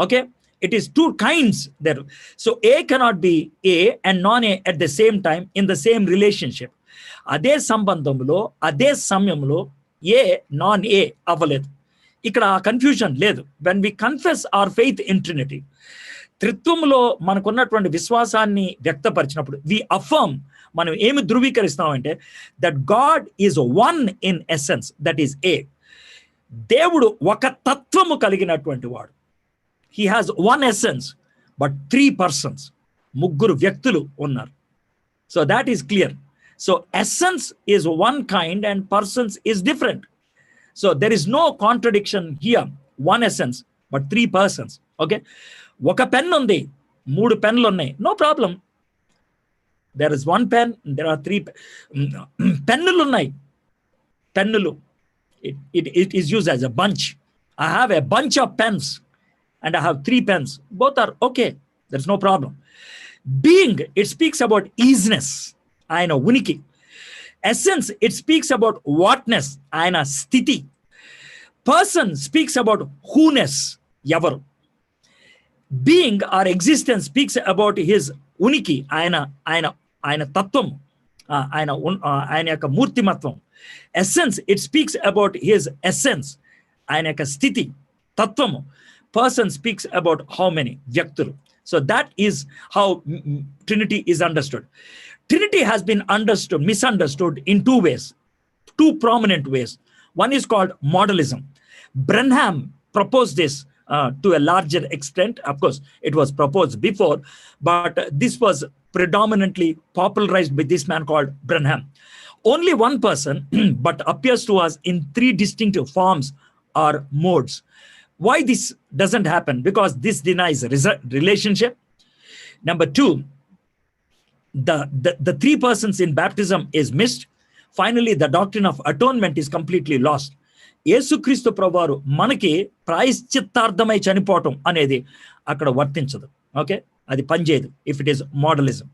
Okay? It is 2 kinds there. So A cannot be A and non-A at the same time in the same relationship. అదే సంబంధంలో అదే సమయంలో ఏ non ఏ అవ్వలేదు. ఇక్కడ confusion లేదు. when we confess our faith in Trinity, త్రిత్వంలో మనకున్నటువంటి విశ్వాసాన్ని వ్యక్తపరిచినప్పుడు we affirm, మనం ఏమి ధృవీకరిస్తామంటే that God is one in essence, that is A. దేవుడు ఒక తత్వము కలిగినటువంటి వాడు. He has 1 essence but 3 persons. 3 వ్యక్తులు ఉన్నారు. So that is clear. So essence is 1 kind and persons is different. So there is no contradiction here. 1 essence but 3 persons. Okay? ఒక pen ఉంది, 3 పెన్లు ఉన్నాయి, no problem. There is 1 pen, there are 3 పెన్నులు ఉన్నాయి. పెన్నులు, it is used as a bunch. I have a bunch of pens and I have 3 pens. Both are okay. There's no problem. Being, it speaks about easiness. ఆయన ఉనికి. Essence, it speaks about whatness. ఆయన స్థితి. Person speaks about who-ness. ఎవరు. Being or existence speaks about his ఉనికి. ఆయన తత్వం, ఆయన యొక్క మూర్తిమత్వం. Essence, it speaks about his essence. ఆయన యొక్క స్థితి, తత్వము. Person speaks about how many, వ్యక్తులు. So that is how Trinity is understood. Trinity has been misunderstood in 2 ways, 2 prominent ways. One is called modalism. Branham proposed this to a larger extent. Of course, it was proposed before, but this was predominantly popularized by this man called Branham. Only one person, but appears to us in 3 distinctive forms or modes. Why this doesn't happen? Because this denies relationship. Number 2, the 3 persons in baptism is missed. Finally, the doctrine of atonement is completely lost. యేసుక్రీస్తు ప్రభువారు మనకి ప్రాయశ్చిత్తార్థమై చనిపోవటం అనేది అక్కడ వర్తించదు. Okay, అది పనిచేయదు if it is modalism.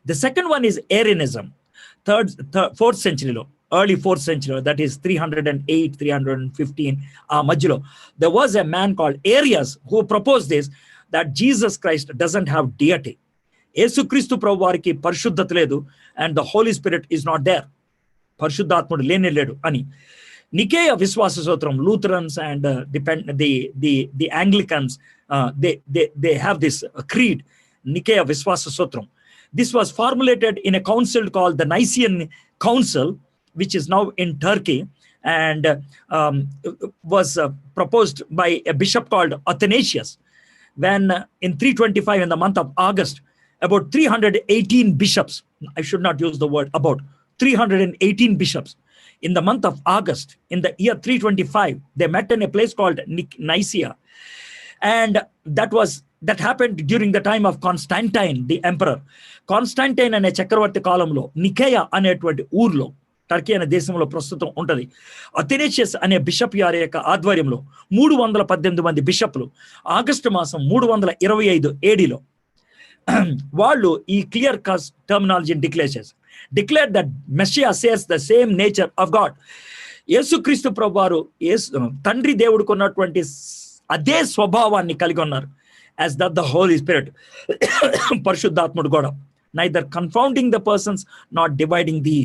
The second one is Arianism. 4th century, early 4th century, that is 308, 315, ఆ మధ్యలో there was a man called Arius who proposed this, that Jesus Christ doesn't have deity. యేసుక్రీస్తు ప్రభువారికి పరిశుద్ధత లేదు and the Holy Spirit is not there. పరిశుద్ధాత్ముడు లేనే లేడు అని. నికేయ విశ్వాస సూత్రం, Lutherans and the Anglicans, they have this creed, నికేయ విశ్వాస సూత్రం. This was formulated in a council called the Nicene Council, which is now in Turkey, and was proposed by a bishop called Athanasius. When in 325, in the month of August, about 318 bishops, I should not use the word about, 318 bishops, in the month of August, in the year 325, they met in a place called Nicaea. And that happened during the time of Constantine, the emperor. Constantine అనే చక్రవర్తి కాలంలో నికేయ అనేటువంటి ఊర్లో, Turkey అనే దేశంలో ప్రస్తుతం ఉంటది, అథెనేషియస్ అనే bishop గారి యొక్క ఆధ్వర్యంలో 318 మంది బిషప్లు ఆగస్టు మాసం 325 ఏడీలో వాళ్ళు ఈ క్లియర్ కట్ టర్మినాలజీని declare that Messiah shares the same nature of God. యేసుక్రీస్తు ప్రభువారు తండ్రి దేవుడికి ఉన్నటువంటి అదే స్వభావాన్ని కలిగి ఉన్నారు. As that the Holy Spirit, పరిశుద్ధాత్ముడు కూడా. Neither confounding the persons, not dividing the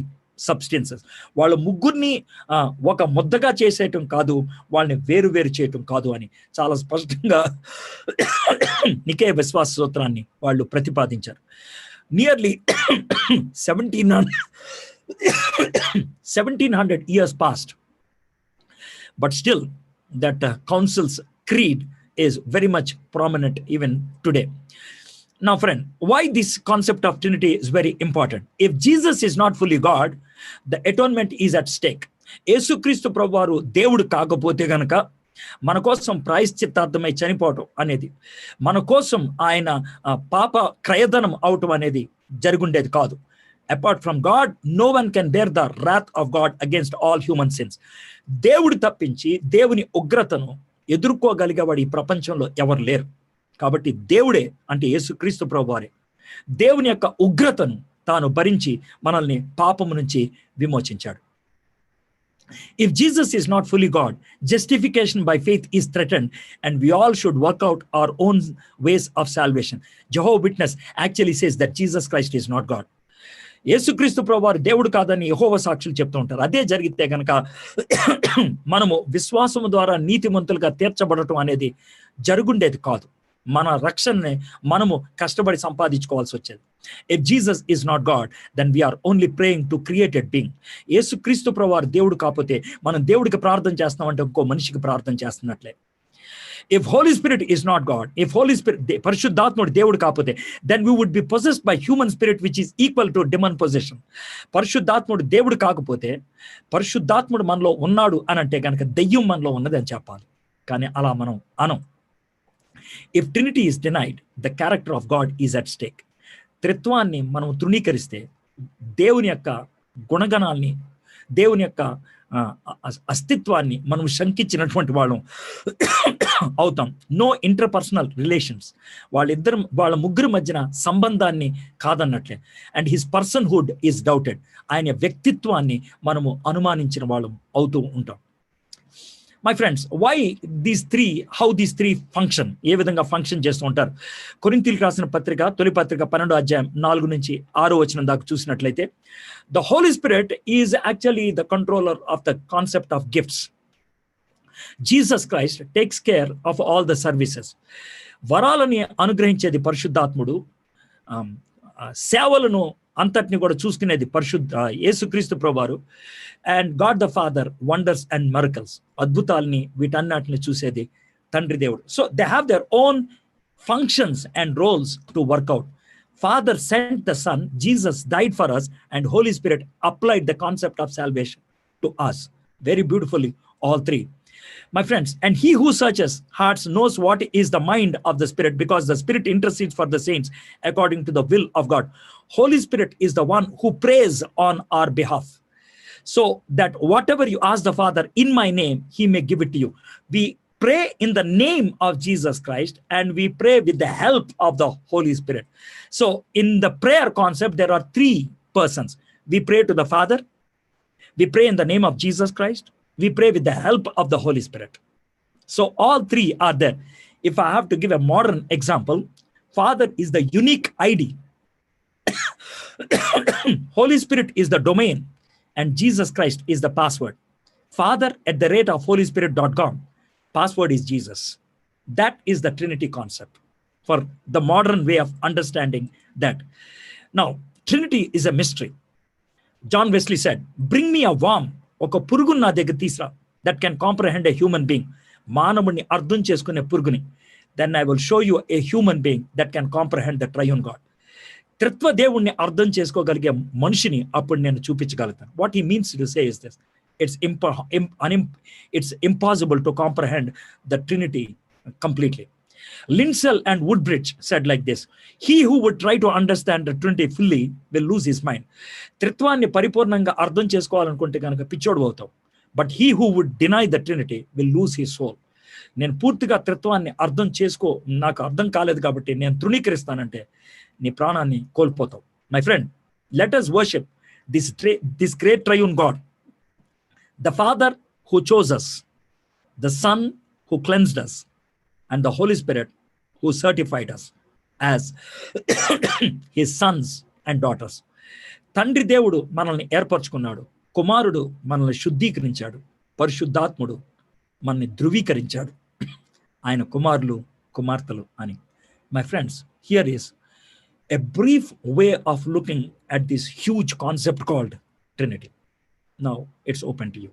substances. వాళ్ళ ముగ్గురిని ఒక ముద్దగా చేసేయటం కాదు, వాళ్ళని వేరు వేరు చేయటం కాదు అని చాలా స్పష్టంగా నికే విశ్వాస సూత్రాన్ని వాళ్ళు ప్రతిపాదించారు. Nearly 1700 years passed, but still that council's creed is very much prominent even today. Now friend, why this concept of Trinity is very important? If Jesus is not fully God, the atonement is at stake. యేసుక్రీస్తు ప్రభువారు దేవుడు కాకపోతే గనక మన కోసం ప్రాయశ్చిత్తార్థమై చనిపోవటం అనేది, మన కోసం ఆయన పాప క్రయధనం అవటం అనేది జరుగుండేది కాదు. Apart from God, no one can bear the wrath of God against all human sins. దేవుడు తప్పించి దేవుని ఉగ్రతను ఎదుర్కోగలిగేవాడు ఈ ప్రపంచంలో ఎవరు లేరు. కాబట్టి దేవుడే, అంటే యేసుక్రీస్తు ప్రభువారే దేవుని యొక్క ఉగ్రతను తాను భరించి మనల్ని పాపము నుంచి విమోచించాడు. If Jesus is not fully God, justification by faith is threatened, and we all should work out our own ways of salvation. Jehovah's Witness actually says that Jesus Christ is not God. యేసుక్రీస్తు ప్రభువారు దేవుడు కాదని యెహోవా సాక్షులు చెప్తూ ఉంటారు. అదే జరిగితే గనక మనము విశ్వాసము ద్వారా నీతిమంతులుగా తీర్చబడటం అనేది జరుగుండేది కాదు. మన రక్షణని మనము కష్టపడి సంపాదించుకోవాల్సి వచ్చేది. If Jesus is not God, then we are only praying to created being. యేసుక్రీస్తు ప్రభువారు దేవుడు కాకపోతే మనం దేవుడికి ప్రార్థన చేస్తామంటే ఇంకో మనిషికి ప్రార్థన చేస్తున్నట్లే. If Holy Spirit is not God, if Holy Spirit, పరిశుద్ధాత్ముడు దేవుడు కాకపోతే, then we would be possessed by human spirit which is equal to demon possession. పరిశుద్ధాత్ముడు దేవుడు కాకపోతే, పరిశుద్ధాత్ముడు మనలో ఉన్నాడు అని అంటే కనుక దెయ్యం మనలో ఉన్నది అని చెప్పాలి. కానీ అలా మనం అనం. If Trinity is denied, the character of God is at stake. త్రిత్వాన్ని మనం తృణీకరిస్తే దేవుని యొక్క గుణగణాల్ని, దేవుని యొక్క అస్తిత్వాన్ని మనం శంకించినటువంటి వాళ్ళం అవుతాం. నో ఇంటర్పర్సనల్ రిలేషన్స్, వాళ్ళ ముగ్గురు మధ్యన సంబంధాన్ని కాదన్నట్లే. And his personhood is doubted, ఆయన వ్యక్తిత్వాన్ని మనము అనుమానించిన వాళ్ళం అవుతూ ఉంటాం. My friends, how these three function, ఏ విధంగా ఫంక్షన్ చేస్తూ ఉంటారు. కొరింథీయులకు రాసిన పత్రిక, తొలి పత్రిక 12వ అధ్యాయం 4 నుంచి 6వ వచనం దాకా చూసినట్లయితే, the Holy Spirit is actually the controller of the concept of gifts. Jesus Christ takes care of all the services. వరాలని అనుగ్రహించేది పరిశుద్ధాత్ముడు, సేవలను అంతటిని కూడా చూసుకునేది యేసుక్రీస్తు ప్రభువారు. And God the Father wonders and miracles, అద్భుతాలని వీటన్నిటిని చూసేది తండ్రి దేవుడు. So they have their own functions and roles to work out. Father sent the Son, Jesus died for us, and Holy Spirit applied the concept of salvation to us. Very beautifully, all three. My friends, and he who searches hearts knows what is the mind of the Spirit, because the Spirit intercedes for the saints according to the will of God. Holy Spirit is the one who prays on our behalf, so that whatever you ask the Father in my name, he may give it to you. We pray in the name of Jesus Christ, and we pray with the help of the Holy Spirit. So in the prayer concept, there are three persons. We pray to the Father, we pray in the name of Jesus Christ, we pray with the help of the Holy Spirit. So all three are there. If I have to give a modern example, Father is the unique ID, Holy Spirit is the domain, and Jesus Christ is the password. father@holyspirit.com, password is Jesus. That is the Trinity concept for the modern way of understanding that. Now, Trinity is a mystery. John Wesley said, bring me a worm, oka purugunu na దగ్గర తీసురా, that can comprehend a human being. మానవుని అర్థం చేసుకునే పురుగుని. Then I will show you a human being that can comprehend the triune God. త్రిత్వ దేవుణ్ణి అర్థం చేసుకోగలిగే మనిషిని అప్పుడు నేను చూపించగలుగుతాను. What he means to say is this: it's impossible to comprehend the Trinity completely. Linsell and Woodbridge said like this: he who would try to understand the Trinity fully will lose his mind. త్రిత్వాన్ని పరిపూర్ణంగా అర్థం చేసుకోవాలనుకుంటే కనుక పిచ్చోడు అవుతావు. But he who would deny the Trinity will lose his soul. నేను పూర్తిగా త్రిత్వాన్ని నాకు అర్థం కాలేదు కాబట్టి నేను తృణీకరిస్తానంటే నీ ప్రాణాన్ని కోల్పోతావు. My friend, let us worship this great triune God, the Father who chose us, the Son who cleansed us, and the Holy Spirit who certified us as his sons and daughters. తండ్రి దేవుడు మనల్ని ఏర్పరచుకున్నాడు, కుమారుడు మనల్ని శుద్ధీకరించాడు, పరిశుద్ధాత్ముడు మనల్ని ధృవీకరించాడు, ఆయన కుమారులు కుమార్తెలు అని. My friends, here is a brief way of looking at this huge concept called Trinity. Now it's open to you.